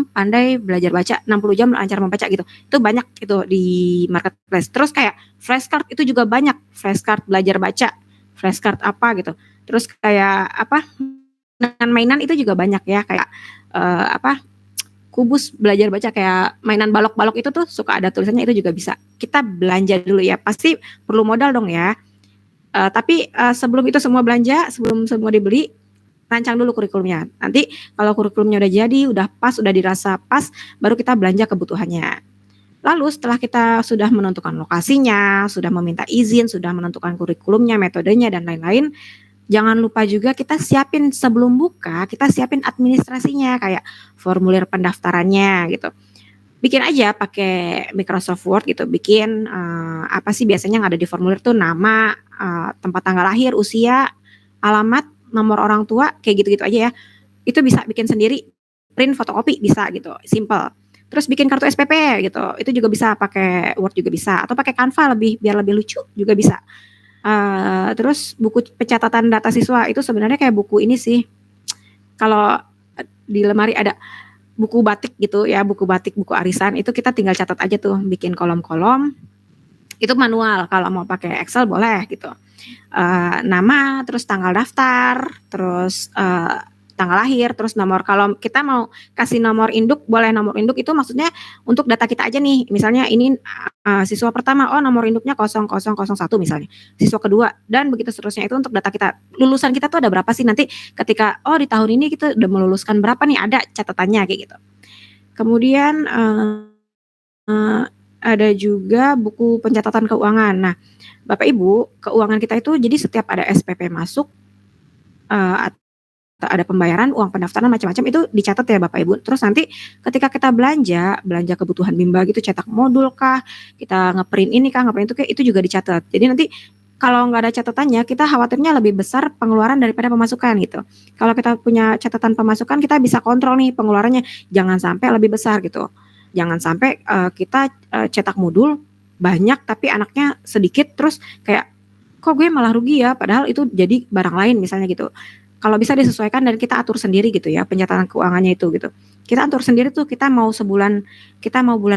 pandai belajar baca, 60 jam lancar membaca gitu. Itu banyak itu di marketplace. Terus kayak flashcard itu juga banyak, flashcard belajar baca, flashcard apa gitu. Terus kayak mainan itu juga banyak ya kayak kubus belajar baca kayak mainan balok-balok itu tuh suka ada tulisannya itu juga bisa. Kita belanja dulu ya, pasti perlu modal dong ya. Tapi sebelum itu semua belanja, sebelum semua dibeli, rancang dulu kurikulumnya. Nanti kalau kurikulumnya udah jadi, udah pas, udah dirasa pas, baru kita belanja kebutuhannya. Lalu setelah kita sudah menentukan lokasinya, sudah meminta izin, sudah menentukan kurikulumnya, metodenya, dan lain-lain, jangan lupa juga kita siapin sebelum buka, kita siapin administrasinya, kayak formulir pendaftarannya gitu. Bikin aja pakai Microsoft Word gitu, bikin apa sih biasanya yang ada di formulir tuh nama, tempat tanggal lahir, usia, alamat, nomor orang tua, kayak gitu-gitu aja ya. itu bisa bikin sendiri, print fotokopi bisa gitu, simple. Terus bikin kartu SPP gitu, itu juga bisa pakai Word juga bisa, atau pakai Canva biar lebih lucu juga bisa. Terus buku pencatatan data siswa itu sebenarnya kayak buku ini sih, kalau di lemari ada buku batik gitu ya, buku batik, buku arisan, itu kita tinggal catat aja tuh, bikin kolom-kolom, itu manual, kalau mau pakai Excel boleh gitu. Nama, terus tanggal daftar, terus tanggal lahir, terus nomor. Kalau kita mau kasih nomor induk, boleh nomor induk itu maksudnya untuk data kita aja nih. Misalnya ini siswa pertama, oh nomor induknya 0001 misalnya. Siswa kedua, dan begitu seterusnya itu untuk data kita. Lulusan kita tuh ada berapa sih nanti ketika, oh di tahun ini kita udah meluluskan berapa nih, ada catatannya kayak gitu. Kemudian ada juga buku pencatatan keuangan. Nah, Bapak Ibu, keuangan kita itu jadi setiap ada SPP masuk, atau ada pembayaran, uang pendaftaran macam-macam itu dicatat ya Bapak Ibu. Terus nanti ketika kita belanja kebutuhan Bimba gitu, cetak modul kah, kita ngeprint ini kah, ngeprint itu kah, itu juga dicatat. Jadi nanti kalau nggak ada catatannya, kita khawatirnya lebih besar pengeluaran daripada pemasukan gitu. Kalau kita punya catatan pemasukan, kita bisa kontrol nih pengeluarannya, jangan sampai lebih besar gitu. Jangan sampai kita cetak modul banyak tapi anaknya sedikit, terus kayak kok gue malah rugi ya, padahal itu jadi barang lain misalnya gitu. Kalau bisa disesuaikan dan kita atur sendiri gitu ya, pencatatan keuangannya itu gitu. Kita atur sendiri tuh, kita mau bulan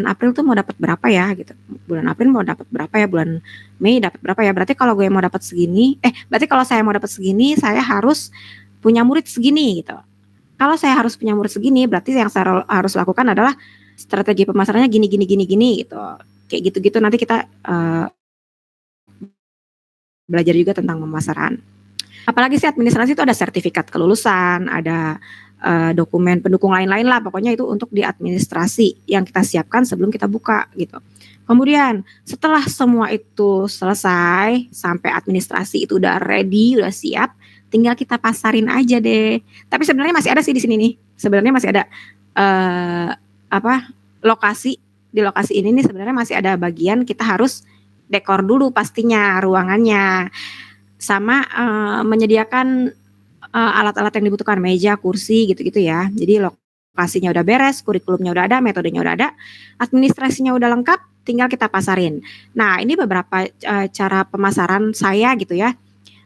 April tuh mau dapat berapa ya gitu. Bulan April mau dapat berapa ya, bulan Mei dapat berapa ya. Berarti kalau gue mau dapat segini, berarti kalau saya mau dapat segini, saya harus punya murid segini gitu. Kalau saya harus punya murid segini, berarti yang saya harus lakukan adalah strategi pemasarannya gini gitu. Kayak gitu-gitu nanti kita belajar juga tentang pemasaran. Apalagi sih administrasi itu ada sertifikat kelulusan, ada dokumen pendukung lain-lain lah, pokoknya itu untuk di administrasi yang kita siapkan sebelum kita buka gitu. Kemudian setelah semua itu selesai, sampai administrasi itu udah ready, udah siap, tinggal kita pasarin aja deh. Tapi sebenarnya masih ada sih di sini nih, sebenarnya masih ada lokasi, di lokasi ini nih sebenarnya masih ada bagian kita harus dekor dulu pastinya ruangannya, sama menyediakan alat-alat yang dibutuhkan, meja, kursi gitu-gitu ya. Jadi lokasinya udah beres, kurikulumnya udah ada, metodenya udah ada, administrasinya udah lengkap, tinggal kita pasarin. Nah, ini beberapa cara pemasaran saya gitu ya.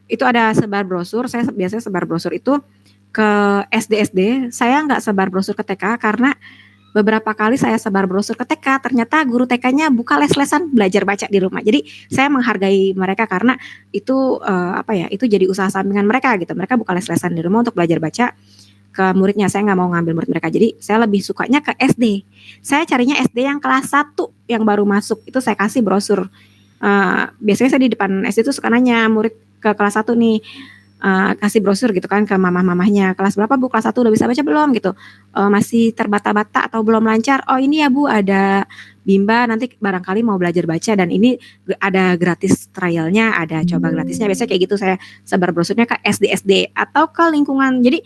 Itu ada sebar brosur, saya biasanya sebar brosur itu ke SD-SD, saya nggak sebar brosur ke TK karena beberapa kali saya sebar brosur ke TK, ternyata guru TK-nya buka les-lesan belajar baca di rumah. Jadi saya menghargai mereka karena itu itu jadi usaha sampingan mereka gitu. Mereka buka les-lesan di rumah untuk belajar baca ke muridnya. Saya nggak mau ngambil murid mereka. Jadi saya lebih sukanya ke SD. Saya carinya SD yang kelas 1 yang baru masuk. Itu saya kasih brosur. Biasanya saya di depan SD itu suka nanya murid ke kelas 1 nih, kasih brosur gitu kan ke mamah-mamahnya, kelas berapa Bu, kelas 1 udah bisa baca belum gitu, masih terbata-bata atau belum lancar, oh ini ya Bu ada Bimba, nanti barangkali mau belajar baca dan ini ada gratis trialnya, ada coba gratisnya, biasanya kayak gitu saya sebar brosurnya ke SD atau ke lingkungan, jadi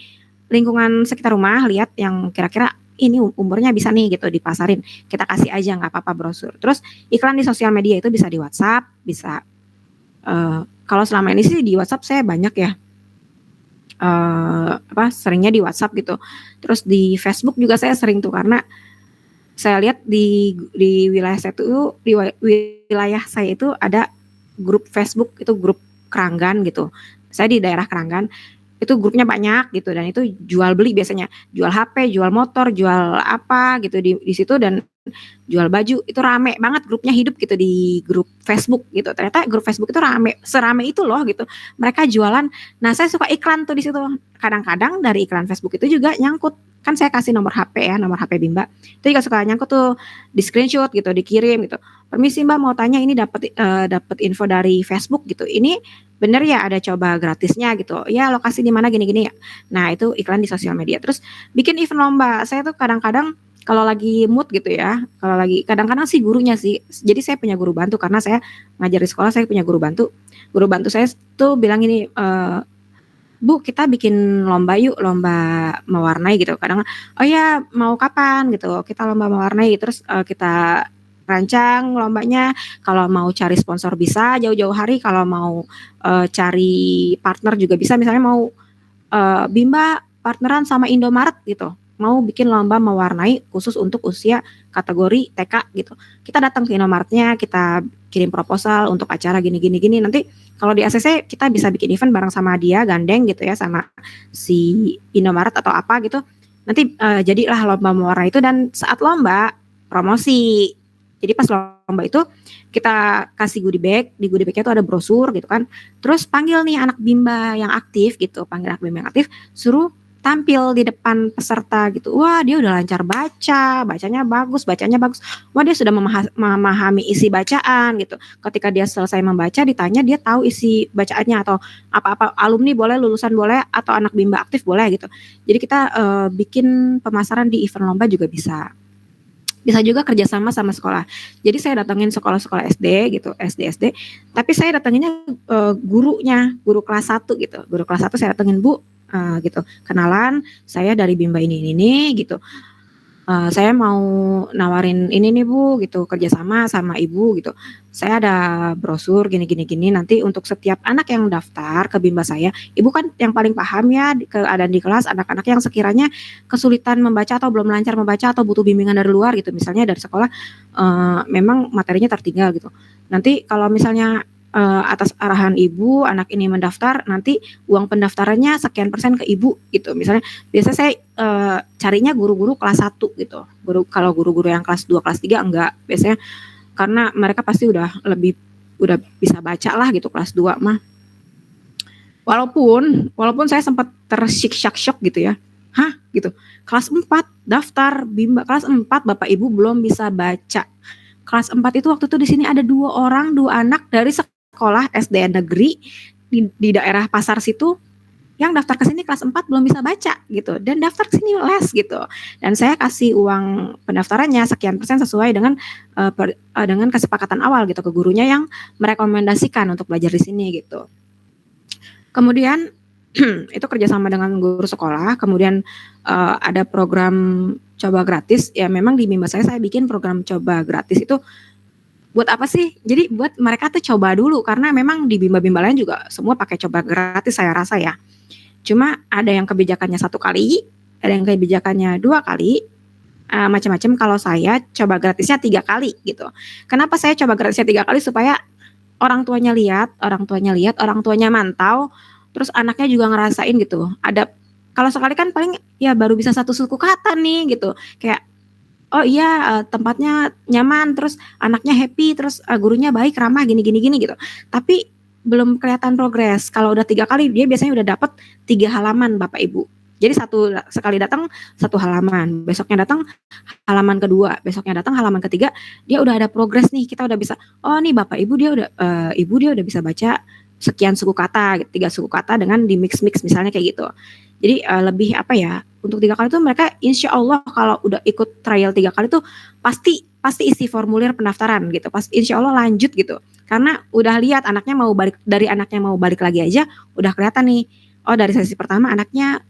lingkungan sekitar rumah, lihat yang kira-kira ini umurnya bisa nih gitu dipasarin, kita kasih aja nggak apa-apa brosur. Terus iklan di sosial media itu bisa di WhatsApp, bisa kalau selama ini sih di WhatsApp saya banyak ya, seringnya di WhatsApp gitu. Terus di Facebook juga saya sering tuh karena saya lihat di wilayah saya itu, di wilayah saya itu ada grup Facebook, itu grup Keranggan gitu. Saya di daerah Keranggan, itu grupnya banyak gitu dan itu jual beli biasanya, jual HP, jual motor, jual apa gitu di situ dan jual baju, itu rame banget grupnya, hidup gitu di grup Facebook gitu. Ternyata grup Facebook itu serame itu loh gitu. Mereka jualan. Nah, saya suka iklan tuh di situ. Kadang-kadang dari iklan Facebook itu juga nyangkut. Kan saya kasih nomor HP ya, nomor HP Bimba. Itu juga suka nyangkut tuh di screenshot gitu, dikirim gitu. Permisi Mbak mau tanya ini dapat info dari Facebook gitu. Ini bener ya ada coba gratisnya gitu. Ya lokasi di mana gini-gini ya. Nah, itu iklan di sosial media. Terus bikin event lomba. Saya tuh kadang-kadang kalau lagi mood gitu ya, kalau lagi kadang-kadang sih gurunya sih. Jadi saya punya guru bantu karena saya ngajar di sekolah, saya punya guru bantu. Guru bantu saya tuh bilang ini, Bu kita bikin lomba yuk, lomba mewarnai gitu. Kadang, oh ya mau kapan gitu, kita lomba mewarnai. Terus kita rancang lombanya, kalau mau cari sponsor bisa jauh-jauh hari, kalau mau cari partner juga bisa. Misalnya mau Bimba partneran sama Indomaret gitu, mau bikin lomba mewarnai khusus untuk usia kategori TK gitu. Kita datang ke Indomaretnya, kita kirim proposal untuk acara gini gini gini. Nanti kalau di ACC kita bisa bikin event bareng sama dia, gandeng gitu ya, sama si Indomaret atau apa gitu. Nanti jadilah lomba mewarnai itu, dan saat lomba promosi. Jadi pas lomba itu kita kasih goodie bag, di goodie bagnya itu ada brosur gitu kan. Terus panggil nih anak bimba yang aktif gitu, panggil anak bimba yang aktif, suruh tampil di depan peserta gitu. Wah, dia udah lancar baca, bacanya bagus. Wah, dia sudah memahami isi bacaan gitu. Ketika dia selesai membaca, ditanya, dia tahu isi bacaannya, atau apa-apa, alumni boleh, lulusan boleh, atau anak bimba aktif boleh gitu. Jadi kita bikin pemasaran di event lomba juga bisa. Bisa juga kerjasama sama sekolah. Jadi saya datengin sekolah-sekolah SD gitu, SD. Tapi saya datanginnya gurunya, guru kelas 1 gitu. Guru kelas 1 saya datengin, Bu, gitu. Kenalan, saya dari Bimba ini gitu. Saya mau nawarin ini nih Bu gitu, kerjasama sama Ibu gitu. Saya ada brosur gini, nanti untuk setiap anak yang daftar ke Bimba saya, Ibu kan yang paling paham ya keadaan di kelas, anak-anak yang sekiranya kesulitan membaca atau belum lancar membaca atau butuh bimbingan dari luar gitu, misalnya dari sekolah memang materinya tertinggal gitu. Nanti kalau misalnya atas arahan Ibu anak ini mendaftar, nanti uang pendaftarannya sekian persen ke Ibu gitu. Misalnya biasa saya carinya guru-guru kelas 1 gitu. Kalau guru-guru yang kelas 2, kelas 3 enggak. Biasanya karena mereka pasti udah bisa baca lah gitu kelas 2 mah. Walaupun saya sempat tersyok gitu ya. Hah gitu. Kelas 4 daftar Bimba, kelas 4 Bapak Ibu belum bisa baca. Kelas 4 itu waktu itu di sini ada 2 anak dari sekolah SD negeri di daerah pasar situ yang daftar ke sini kelas 4 belum bisa baca gitu, dan daftar ke sini les gitu. Dan saya kasih uang pendaftarannya sekian persen sesuai dengan dengan kesepakatan awal gitu ke gurunya yang merekomendasikan untuk belajar di sini gitu. Kemudian itu kerjasama dengan guru sekolah. Kemudian ada program coba gratis. Ya memang di Bimba saya bikin program coba gratis itu buat apa sih? Jadi buat mereka tuh coba dulu, karena memang di Bimba-Bimba lain juga semua pakai coba gratis saya rasa ya. Cuma ada yang kebijakannya 1 kali, ada yang kebijakannya 2 kali, macam-macam. Kalau saya coba gratisnya 3 kali gitu. Kenapa saya coba gratisnya 3 kali? Supaya orang tuanya lihat, orang tuanya mantau, terus anaknya juga ngerasain gitu. Ada, kalau sekali kan paling ya baru bisa 1 suku kata nih gitu. Kayak oh iya tempatnya nyaman, terus anaknya happy, terus gurunya baik, ramah, gini gitu. Tapi belum kelihatan progres. Kalau udah 3 kali, dia biasanya udah dapat 3 halaman Bapak Ibu. Jadi sekali datang 1 halaman, besoknya datang halaman kedua, besoknya datang halaman ketiga, dia udah ada progres nih. Kita udah bisa, oh nih Bapak Ibu dia udah bisa baca sekian suku kata, 3 suku kata dengan di mix misalnya kayak gitu. Jadi lebih apa ya, untuk 3 kali itu mereka insya Allah kalau udah ikut trial 3 kali tuh pasti isi formulir pendaftaran gitu, insya Allah lanjut gitu, karena udah lihat anaknya mau balik lagi aja udah kelihatan nih, oh dari sesi pertama anaknya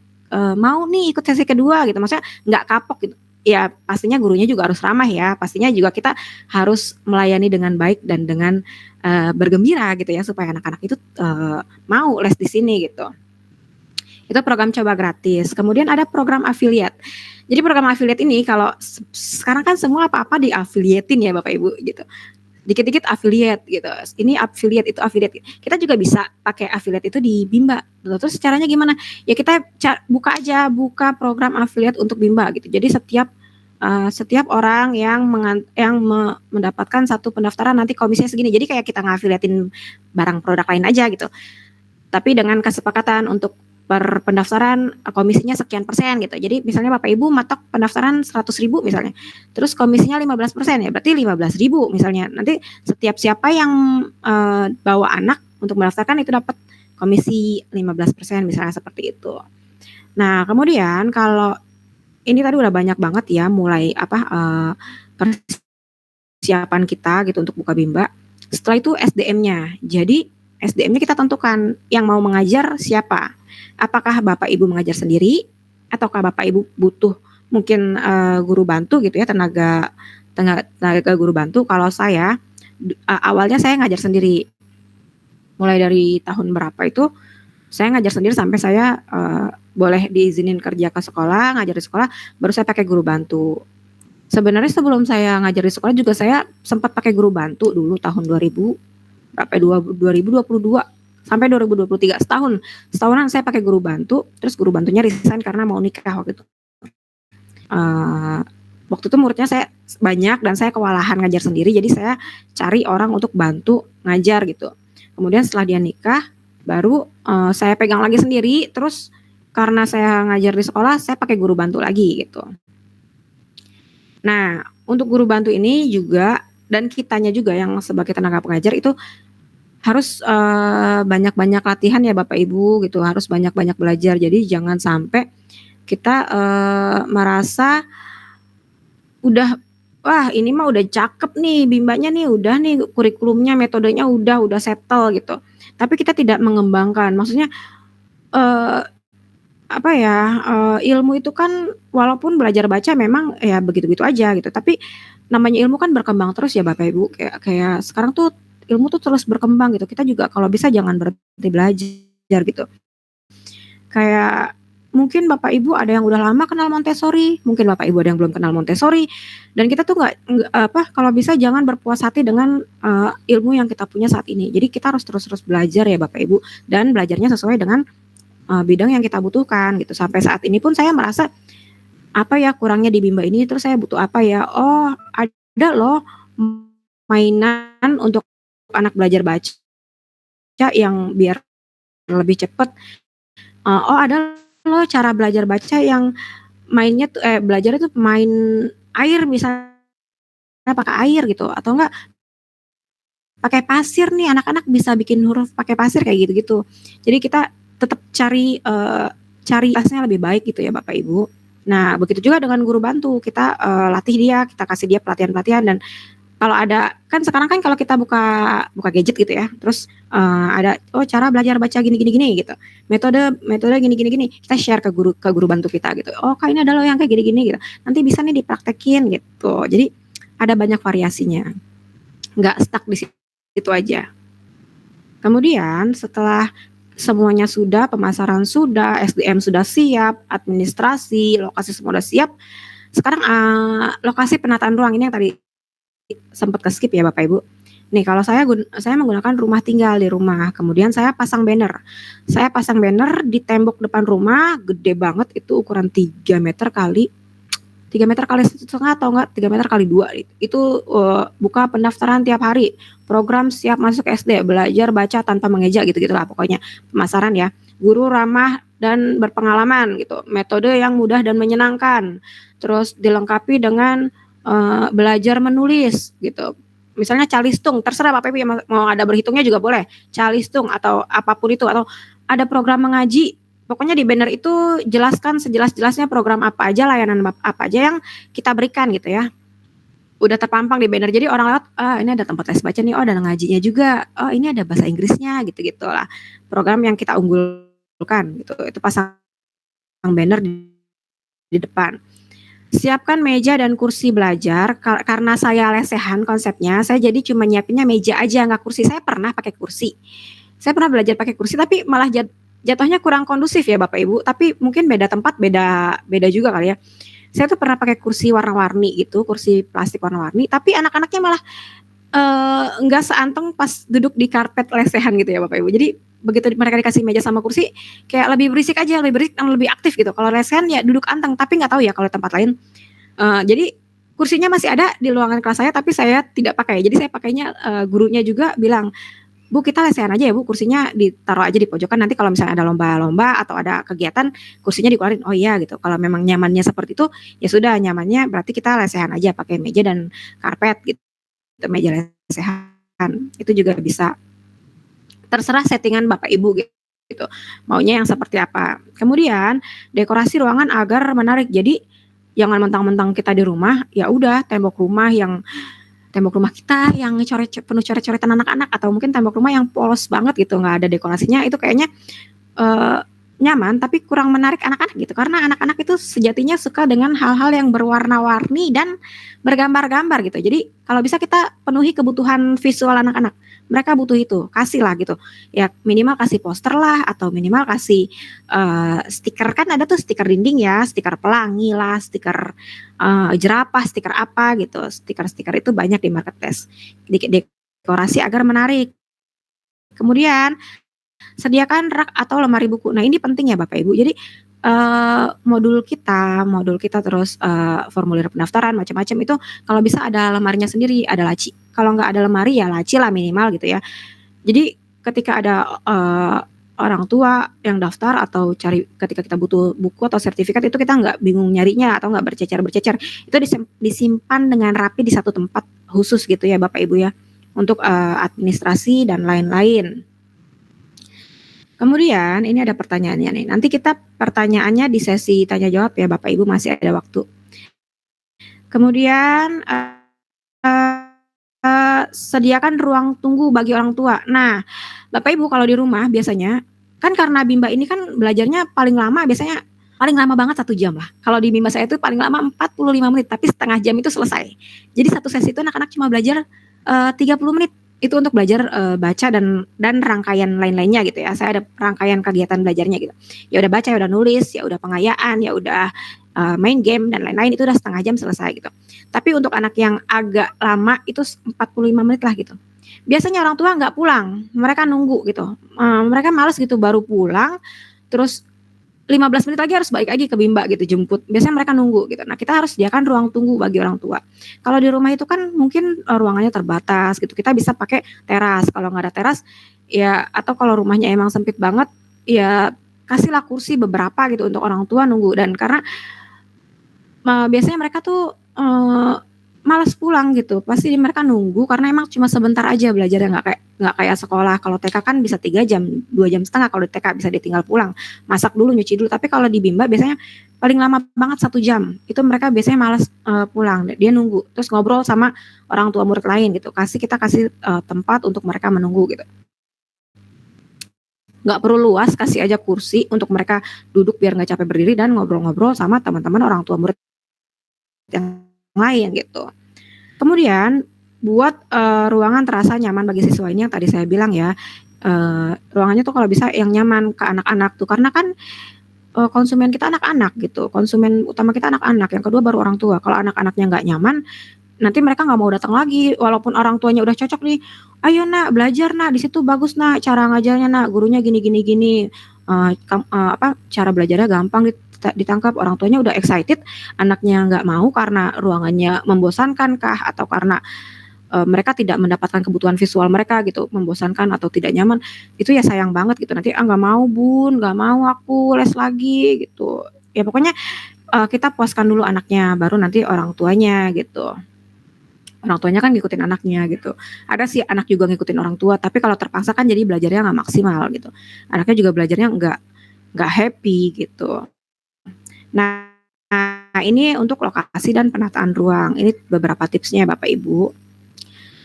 mau nih ikut sesi kedua gitu, maksudnya nggak kapok gitu. Ya pastinya gurunya juga harus ramah ya, pastinya juga kita harus melayani dengan baik dan dengan bergembira gitu ya, supaya anak-anak itu mau les di sini gitu. Itu program coba gratis. Kemudian ada program affiliate. Jadi program affiliate ini kalau sekarang kan semua apa-apa di affiliatein ya Bapak Ibu gitu. Dikit-dikit affiliate gitu. Ini affiliate, itu affiliate. Kita juga bisa pakai affiliate itu di Bimba. Terus caranya gimana? Ya kita buka program affiliate untuk Bimba gitu. Jadi setiap orang yang mendapatkan 1 pendaftaran nanti komisinya segini. Jadi kayak kita ngafiliatin barang produk lain aja gitu. Tapi dengan kesepakatan untuk per pendaftaran komisinya sekian persen gitu. Jadi misalnya Bapak Ibu matok pendaftaran 100.000 misalnya. Terus komisinya 15% ya, berarti 15.000 misalnya. Nanti setiap siapa yang bawa anak untuk mendaftarkan itu dapat komisi 15% misalnya seperti itu. Nah, kemudian kalau ini tadi udah banyak banget ya mulai persiapan kita gitu untuk buka Bimba. Setelah itu SDM-nya. Jadi SDM-nya kita tentukan yang mau mengajar siapa. Apakah Bapak Ibu mengajar sendiri, ataukah Bapak Ibu butuh mungkin guru bantu gitu ya, tenaga guru bantu. Kalau saya awalnya saya ngajar sendiri. Mulai dari tahun berapa itu saya ngajar sendiri sampai saya boleh diizinin kerja ke sekolah, ngajar di sekolah, baru saya pakai guru bantu. Sebenarnya sebelum saya ngajar di sekolah juga saya sempat pakai guru bantu dulu tahun 2000 berapa 2022 sampai 2023 setahunan saya pakai guru bantu, terus guru bantunya resign karena mau nikah waktu itu. Uh, Waktu itu muridnya saya banyak dan saya kewalahan ngajar sendiri, jadi saya cari orang untuk bantu ngajar gitu. Kemudian setelah dia nikah, baru saya pegang lagi sendiri, terus karena saya ngajar di sekolah, saya pakai guru bantu lagi gitu. Nah, untuk guru bantu ini juga, dan kitanya juga yang sebagai tenaga pengajar itu harus banyak-banyak latihan ya Bapak Ibu gitu, harus banyak-banyak belajar. Jadi jangan sampai kita merasa udah wah ini mah udah cakep nih bimbanya nih, udah nih kurikulumnya, metodenya udah settle gitu. Tapi kita tidak mengembangkan. Maksudnya apa ya, ilmu itu kan walaupun belajar baca memang ya begitu-begitu aja gitu. Tapi namanya ilmu kan berkembang terus ya Bapak Ibu. Kayak kayak sekarang tuh ilmu tuh terus berkembang gitu. Kita juga kalau bisa jangan berhenti belajar gitu. Kayak mungkin Bapak Ibu ada yang udah lama kenal Montessori, mungkin Bapak Ibu ada yang belum kenal Montessori, dan kita tuh nggak apa kalau bisa jangan berpuas hati dengan ilmu yang kita punya saat ini. Jadi kita harus terus-terus belajar ya Bapak Ibu, dan belajarnya sesuai dengan bidang yang kita butuhkan gitu. Sampai saat ini pun saya merasa apa ya kurangnya di Bimba ini, terus saya butuh apa ya? Oh, ada loh mainan untuk anak belajar baca yang biar lebih cepat. Oh, ada loh cara belajar baca yang mainnya tuh belajar itu main air misalnya pakai air gitu atau enggak pakai pasir nih anak-anak bisa bikin huruf pakai pasir kayak gitu-gitu. Jadi kita tetap cari kelasnya lebih baik gitu ya Bapak Ibu. Nah, begitu juga dengan guru bantu. Kita latih dia, kita kasih dia pelatihan-pelatihan dan kalau ada kan sekarang kan kalau kita buka gadget gitu ya, terus ada cara belajar baca gini gitu. Metode gini. Kita share ke guru bantu kita gitu. Oh, Kak ini ada loh yang kayak gini gitu. Nanti bisa nih dipraktekin gitu. Jadi ada banyak variasinya. Nggak stuck di situ aja. Kemudian setelah semuanya sudah, pemasaran sudah, SDM sudah siap, administrasi, lokasi semua sudah siap. Sekarang lokasi penataan ruang ini yang tadi sempat ke-skip ya Bapak Ibu. Nih kalau saya menggunakan rumah tinggal di rumah, kemudian saya pasang banner. Saya pasang banner di tembok depan rumah, gede banget itu ukuran 3 meter kali 3 meter kali 1,5 atau enggak 3 meter kali 2. Itu buka pendaftaran tiap hari. Program siap masuk SD, belajar baca tanpa mengeja gitu-gitulah pokoknya. Pemasaran ya. Guru ramah dan berpengalaman gitu. Metode yang mudah dan menyenangkan. Terus dilengkapi dengan belajar menulis gitu. Misalnya calistung, terserah Bapak Ibu yang mau ada berhitungnya juga boleh. Calistung atau apapun itu atau ada program mengaji. Pokoknya di banner itu jelaskan sejelas-jelasnya program apa aja, layanan apa aja yang kita berikan gitu ya. Udah terpampang di banner. Jadi orang lewat, ini ada tempat les baca nih, ada ngajinya juga. Oh, ini ada bahasa Inggrisnya gitu-gitu lah. Program yang kita unggulkan gitu. Itu pasang banner di depan. Siapkan meja dan kursi belajar. Karena saya lesehan konsepnya, saya jadi cuma nyiapinnya meja aja, nggak kursi. Saya pernah pakai kursi. Saya pernah belajar pakai kursi, tapi malah jatuhnya kurang kondusif ya Bapak Ibu. Tapi mungkin beda tempat, beda juga kali ya. Saya tuh pernah pakai kursi warna-warni gitu, kursi plastik warna-warni. Tapi anak-anaknya malah nggak seanteng pas duduk di karpet lesehan gitu ya Bapak Ibu. Jadi begitu mereka dikasih meja sama kursi kayak lebih berisik aja, lebih aktif gitu. Kalau lesehan ya duduk anteng, tapi nggak tahu ya kalau tempat lain. Jadi kursinya masih ada di ruangan kelas saya, tapi saya tidak pakai. Jadi saya pakainya gurunya juga bilang, Bu kita lesehan aja ya Bu, kursinya ditaruh aja di pojokan. Nanti kalau misalnya ada lomba-lomba atau ada kegiatan, kursinya dikeluarin. Oh iya gitu. Kalau memang nyamannya seperti itu, ya sudah nyamannya berarti kita lesehan aja pakai meja dan karpet gitu. Meja lesehan itu juga bisa. Terserah settingan Bapak Ibu gitu. Maunya yang seperti apa. Kemudian dekorasi ruangan agar menarik. Jadi jangan mentang-mentang kita di rumah, ya udah tembok rumah kita yang penuh coret-coretan anak-anak atau mungkin tembok rumah yang polos banget gitu, nggak ada dekorasinya, itu kayaknya nyaman tapi kurang menarik anak-anak gitu. Karena anak-anak itu sejatinya suka dengan hal-hal yang berwarna-warni dan bergambar-gambar gitu. Jadi kalau bisa kita penuhi kebutuhan visual anak-anak. Mereka butuh itu, kasih lah gitu. Ya minimal kasih poster lah atau minimal kasih stiker, kan ada tuh stiker dinding ya, stiker pelangi lah, stiker jerapah, stiker apa gitu. Stiker-stiker itu banyak di marketplace. Dekorasi agar menarik. Kemudian sediakan rak atau lemari buku. Nah, ini penting ya Bapak Ibu. Jadi modul kita terus formulir pendaftaran macam-macam itu kalau bisa ada lemarinya sendiri, ada laci. Kalau nggak ada lemari ya laci lah minimal gitu ya. Jadi ketika ada orang tua yang daftar atau cari ketika kita butuh buku atau sertifikat itu kita nggak bingung nyarinya atau nggak bercecer-bercecer. Itu disimpan dengan rapi di satu tempat khusus gitu ya Bapak Ibu ya untuk administrasi dan lain-lain. Kemudian ini ada pertanyaannya nih. Nanti kita pertanyaannya di sesi tanya jawab ya Bapak Ibu, masih ada waktu. Kemudian sediakan ruang tunggu bagi orang tua. Nah, Bapak Ibu kalau di rumah biasanya kan karena Bimba ini kan belajarnya paling lama biasanya paling lama banget 1 jam lah. Kalau di Bimba saya itu paling lama 45 menit, tapi setengah jam itu selesai. Jadi satu sesi itu anak-anak cuma belajar 30 menit. Itu untuk belajar baca dan rangkaian lain-lainnya gitu ya. Saya ada rangkaian kegiatan belajarnya gitu. Ya udah baca, ya udah nulis, ya udah pengayaan, ya udah main game dan lain-lain, itu udah setengah jam selesai gitu. Tapi untuk anak yang agak lama itu 45 menit lah gitu. Biasanya orang tua nggak pulang, mereka nunggu gitu. Mereka males gitu baru pulang, terus 15 menit lagi harus balik lagi ke Bimba gitu jemput. Biasanya mereka nunggu gitu. Nah, kita harus sediakan ruang tunggu bagi orang tua. Kalau di rumah itu kan mungkin ruangannya terbatas gitu. Kita bisa pakai teras. Kalau nggak ada teras ya, atau kalau rumahnya emang sempit banget ya kasihlah kursi beberapa gitu untuk orang tua nunggu. Dan karena biasanya mereka tuh malas pulang gitu, pasti mereka nunggu karena emang cuma sebentar aja belajarnya, nggak kayak sekolah. Kalau TK kan bisa 3 jam, 2,5 jam, kalau di TK bisa ditinggal pulang, masak dulu, nyuci dulu. Tapi kalau di Bimba biasanya paling lama banget 1 jam, itu mereka biasanya malas pulang, dia nunggu, terus ngobrol sama orang tua murid lain gitu, kita kasih tempat untuk mereka menunggu gitu. Nggak perlu luas, kasih aja kursi untuk mereka duduk biar nggak capek berdiri dan ngobrol-ngobrol sama teman-teman orang tua murid yang lain gitu. Kemudian buat ruangan terasa nyaman bagi siswa, ini yang tadi saya bilang ya, ruangannya tuh kalau bisa yang nyaman ke anak-anak tuh, karena kan konsumen kita anak-anak gitu, konsumen utama kita anak-anak, yang kedua baru orang tua. Kalau anak-anaknya nggak nyaman, nanti mereka nggak mau datang lagi, walaupun orang tuanya udah cocok nih, "Ayo Nak, belajar Nak, di situ bagus Nak, cara ngajarnya Nak, gurunya gini gini gini, cara belajarnya gampang ditangkap." Orang tuanya udah excited, anaknya nggak mau karena ruangannya membosankan kah, atau karena mereka tidak mendapatkan kebutuhan visual mereka gitu, membosankan atau tidak nyaman, itu ya sayang banget gitu. Nanti, "Ah, nggak mau Bun, nggak mau aku les lagi," gitu. Ya pokoknya kita puaskan dulu anaknya, baru nanti orang tuanya gitu. Orang tuanya kan ngikutin anaknya gitu. Ada sih anak juga ngikutin orang tua, tapi kalau terpaksa kan jadi belajarnya nggak maksimal gitu. Anaknya juga belajarnya nggak happy gitu. Nah, ini untuk lokasi dan penataan ruang. Ini beberapa tipsnya Bapak Ibu.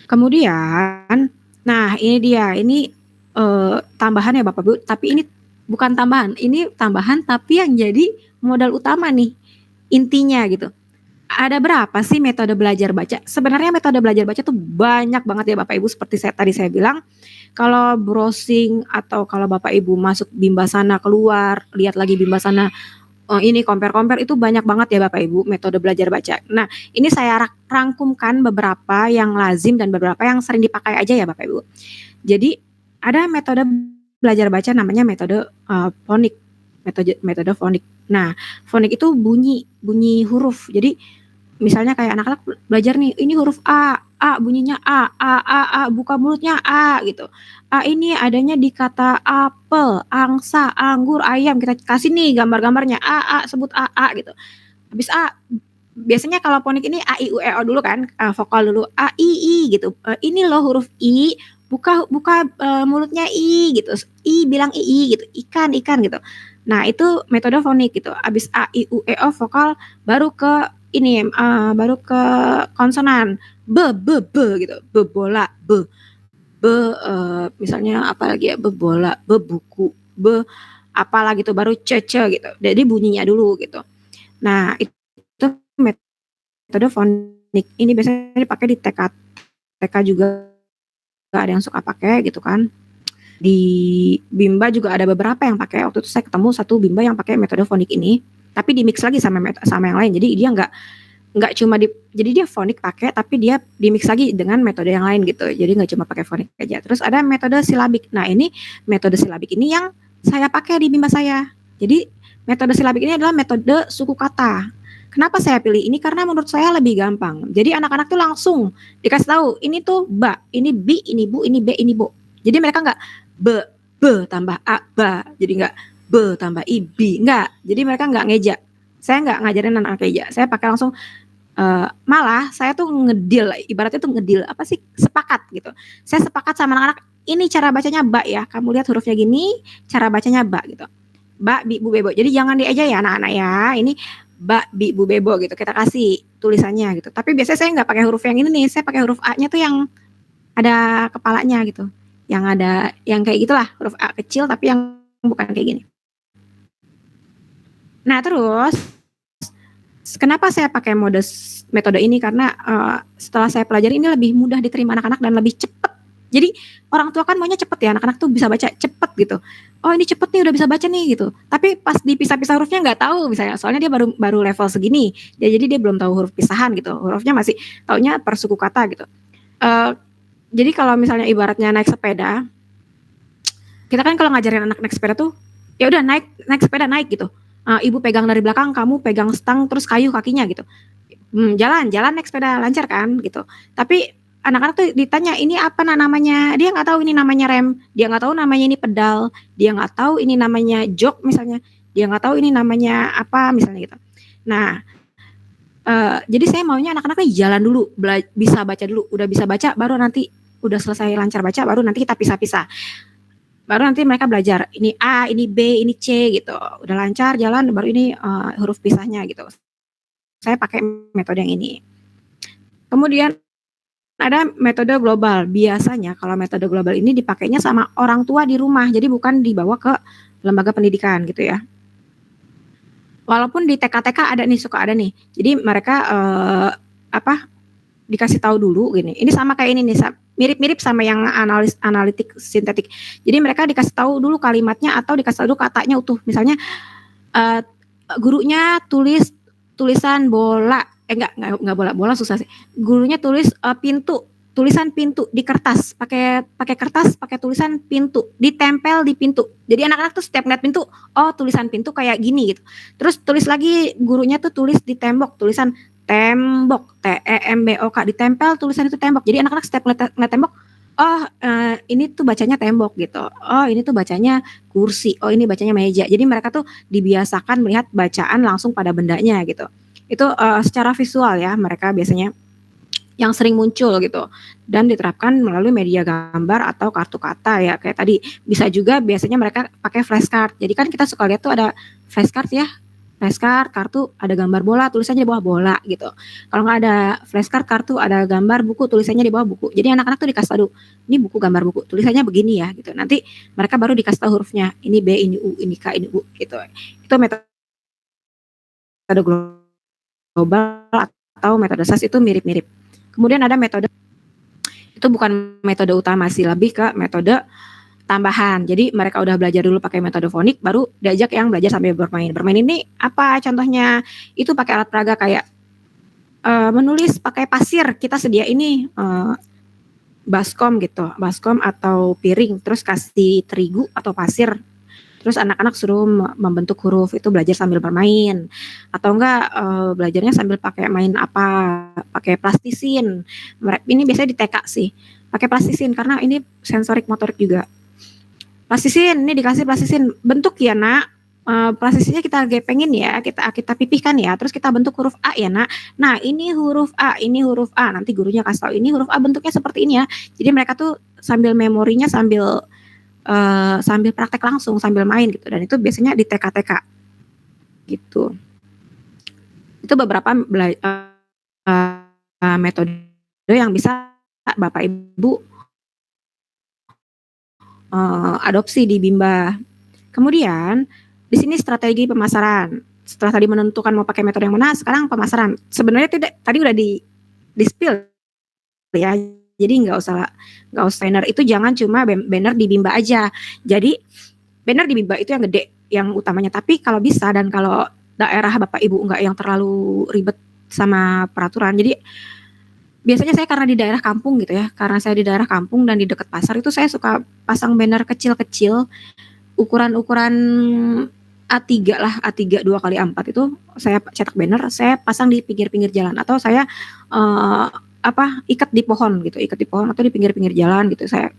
Kemudian, nah ini dia, ini tambahan ya Bapak Ibu, tapi ini bukan tambahan, ini tambahan tapi yang jadi modal utama nih, intinya gitu. Ada berapa sih metode belajar baca? Sebenarnya metode belajar baca tuh banyak banget ya Bapak Ibu, seperti tadi saya bilang, kalau browsing atau kalau Bapak Ibu masuk Bimba sana keluar, lihat lagi Bimba sana, ini compare itu banyak banget ya Bapak Ibu metode belajar baca. Nah, ini saya rangkumkan beberapa yang lazim dan beberapa yang sering dipakai aja ya Bapak Ibu. Jadi ada metode belajar baca namanya metode fonik, metode fonik. Nah, fonik itu bunyi huruf. Jadi misalnya kayak anak-anak belajar nih, ini huruf A bunyinya A, buka mulutnya A gitu. A ini adanya di kata apel, angsa, anggur, ayam. Kita kasih nih gambar-gambarnya, sebut A gitu. Habis A, biasanya kalau fonik ini A, I, U, E, O dulu kan, vokal dulu, A, I gitu. Ini loh huruf I, buka mulutnya I gitu. I bilang I gitu, ikan gitu. Nah, itu metode fonik gitu. Habis A, I, U, E, O vokal, baru ke ini baru ke konsonan, be gitu, bebola, misalnya apa lagi ya, bebola, bebuku, apalah gitu, baru ce gitu. Jadi bunyinya dulu gitu. Nah, itu metode fonik. Ini biasanya dipakai di TK juga ada yang suka pakai gitu kan. Di Bimba juga ada beberapa yang pakai. Waktu itu saya ketemu satu Bimba yang pakai metode fonik ini, tapi di mix lagi sama yang lain. Jadi dia nggak cuma jadi dia fonik pakai, tapi dia di mix lagi dengan metode yang lain gitu. Jadi nggak cuma pakai fonik aja. Terus ada metode silabik. Nah, ini metode silabik ini yang saya pakai di Bimba saya. Jadi metode silabik ini adalah metode suku kata. Kenapa saya pilih ini? Karena menurut saya lebih gampang. Jadi anak-anak tuh langsung dikasih tahu, ini tuh ba, ini bi, ini bu, ini be, ini bo. Jadi mereka nggak be tambah a, ba. Jadi nggak be tambah i, bi. Nggak. Jadi mereka nggak ngeja. Saya nggak ngajarin anak-anak ngeja. Saya pakai langsung malah saya tuh ngedil, ibaratnya tuh ngedil apa sih, sepakat gitu. Saya sepakat sama anak-anak, ini cara bacanya ba ya, kamu lihat hurufnya gini, cara bacanya ba gitu. Ba, bi, bu, bebo. Jadi jangan dieja ya anak-anak ya. Ini ba, bi, bu, bebo gitu. Kita kasih tulisannya gitu. Tapi biasanya saya nggak pakai huruf yang ini nih. Saya pakai huruf A-nya tuh yang ada kepalanya gitu. Yang ada yang kayak gitulah, huruf A kecil tapi yang bukan kayak gini. Nah, terus kenapa saya pakai metode ini? Karena setelah saya pelajari ini lebih mudah diterima anak-anak dan lebih cepat. Jadi orang tua kan maunya cepet ya, anak-anak tuh bisa baca cepet gitu. Oh, ini cepet nih, udah bisa baca nih gitu. Tapi pas dipisah-pisah hurufnya nggak tahu misalnya, soalnya dia baru level segini. Jadi dia belum tahu huruf pisahan gitu. Hurufnya masih taunya per suku kata gitu. Jadi kalau misalnya ibaratnya naik sepeda, kita kan kalau ngajarin anak naik sepeda tuh, ya udah naik sepeda naik gitu. Ibu pegang dari belakang, kamu pegang stang terus kayu kakinya gitu. Jalan naik sepeda lancar kan gitu. Tapi anak-anak tuh ditanya ini apa namanya, dia nggak tahu ini namanya rem, dia nggak tahu namanya ini pedal, dia nggak tahu ini namanya jok misalnya, dia nggak tahu ini namanya apa misalnya gitu. Nah, jadi saya maunya anak-anaknya jalan dulu, bisa baca dulu, udah bisa baca baru nanti udah selesai lancar baca baru nanti kita pisah-pisah. Baru nanti mereka belajar ini A, ini B, ini C gitu. Udah lancar jalan baru ini huruf pisahnya gitu. Saya pakai metode yang ini. Kemudian ada metode global. Biasanya kalau metode global ini dipakainya sama orang tua di rumah, jadi bukan dibawa ke lembaga pendidikan gitu ya. Walaupun di TK-TK ada nih, suka ada nih. Jadi mereka dikasih tahu dulu gini. Ini sama kayak ini nih, mirip-mirip sama yang analitik sintetik. Jadi mereka dikasih tahu dulu kalimatnya atau dikasih tahu dulu katanya utuh. Misalnya gurunya tulis tulisan bola, enggak bola susah sih. Gurunya tulis tulisan pintu di kertas, pakai kertas, pakai tulisan pintu, ditempel di pintu. Jadi anak-anak tuh setiap ngeliat pintu, oh tulisan pintu kayak gini gitu. Terus tulis lagi gurunya tuh tulis di tembok, tulisan tembok, TEMBOK, ditempel tulisan itu tembok. Jadi anak-anak setiap ngeliat tembok, oh ini tuh bacanya tembok gitu. Oh ini tuh bacanya kursi. Oh ini bacanya meja. Jadi mereka tuh dibiasakan melihat bacaan langsung pada bendanya gitu. Itu secara visual ya, mereka biasanya yang sering muncul gitu, dan diterapkan melalui media gambar atau kartu kata ya, kayak tadi. Bisa juga biasanya mereka pakai flashcard. Jadi kan kita suka lihat tuh ada flashcard ya, flashcard kartu ada gambar bola, tulisannya di bawah bola gitu. Kalau nggak ada flashcard kartu ada gambar buku, tulisannya di bawah buku. Jadi anak-anak tuh dikasih tahu, ini buku gambar buku, tulisannya begini ya gitu. Nanti mereka baru dikasih tahu hurufnya, ini B, ini U, ini K, ini U gitu. Itu metode global atau metode SAS itu mirip-mirip. Kemudian ada metode, itu bukan metode utama sih, lebih ke metode tambahan. Jadi mereka udah belajar dulu pakai metode fonik, baru diajak yang belajar sambil bermain. Bermain ini apa contohnya? Itu pakai alat peraga kayak menulis pakai pasir. Kita sedia ini baskom gitu, baskom atau piring, terus kasih terigu atau pasir. Terus anak-anak suruh membentuk huruf, itu belajar sambil bermain. Atau enggak belajarnya sambil pakai main apa, pakai plastisin. Ini biasanya di TK sih, pakai plastisin karena ini sensorik motorik juga. Plastisin, ini dikasih plastisin, bentuk ya nak. Plastisinnya kita gepengin ya, kita pipihkan ya, terus kita bentuk huruf A ya nak. Nah ini huruf A, ini huruf A. Nanti gurunya kasih tahu ini huruf A bentuknya seperti ini ya. Jadi mereka tuh sambil memorinya sambil praktek langsung, sambil main gitu. Dan itu biasanya di TK-TK gitu. Itu beberapa metode yang bisa Bapak Ibu adopsi di Bimba. Kemudian di sini strategi pemasaran. Setelah tadi menentukan mau pakai metode yang mana, sekarang pemasaran. Sebenarnya tadi udah di spill ya. Jadi nggak usah banner itu, jangan cuma banner di Bimba aja. Jadi banner di Bimba itu yang gede, yang utamanya. Tapi kalau bisa dan kalau daerah Bapak Ibu nggak yang terlalu ribet sama peraturan, jadi biasanya saya karena di daerah kampung gitu ya, karena saya di daerah kampung dan di dekat pasar itu saya suka pasang banner kecil-kecil ukuran-ukuran A3 lah, A3 2x4 itu saya cetak banner, saya pasang di pinggir-pinggir jalan atau saya ikat di pohon gitu, ikat di pohon atau di pinggir-pinggir jalan gitu. Saya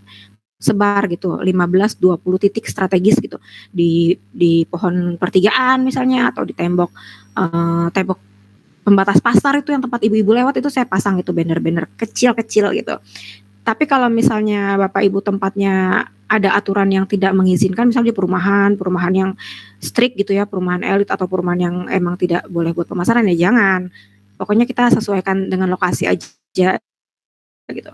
sebar gitu 15-20 titik strategis gitu di pohon pertigaan misalnya, atau di tembok pembatas pasar itu yang tempat ibu-ibu lewat, itu saya pasang itu banner-banner kecil-kecil gitu. Tapi kalau misalnya Bapak Ibu tempatnya ada aturan yang tidak mengizinkan, misalnya di perumahan yang strict gitu ya, perumahan elit atau perumahan yang emang tidak boleh buat pemasaran, ya jangan. Pokoknya kita sesuaikan dengan lokasi aja gitu.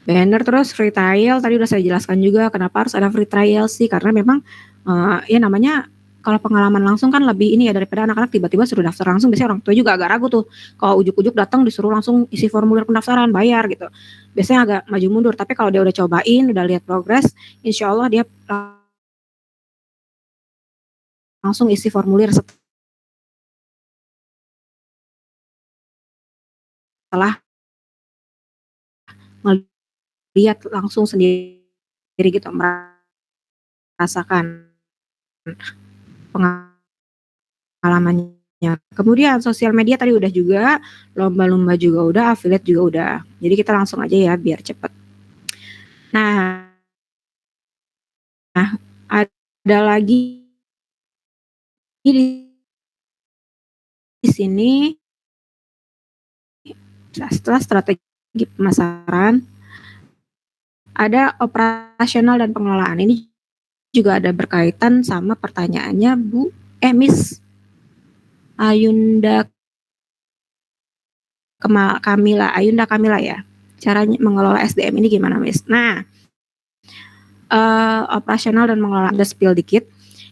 Banner, terus free trial tadi udah saya jelaskan juga kenapa harus ada free trial sih, karena memang ya namanya kalau pengalaman langsung kan lebih ini ya, daripada anak-anak tiba-tiba suruh daftar langsung. Biasanya orang tua juga agak ragu tuh kalau ujuk-ujuk datang disuruh langsung isi formulir pendaftaran bayar gitu, biasanya agak maju mundur. Tapi kalau dia udah cobain, udah lihat progres, insya Allah dia langsung isi formulir setelah melihat langsung sendiri gitu, merasakan pengalamannya. Kemudian sosial media tadi udah juga, lomba-lomba juga udah, affiliate juga udah. Jadi kita langsung aja ya biar cepet. Nah, ada lagi di sini setelah strategi pemasaran, ada operasional dan pengelolaan. Ini juga ada berkaitan sama pertanyaannya Miss Ayunda Kamila ya. Caranya mengelola SDM ini gimana, Miss? Nah, operasional dan mengelola, ada spill dikit.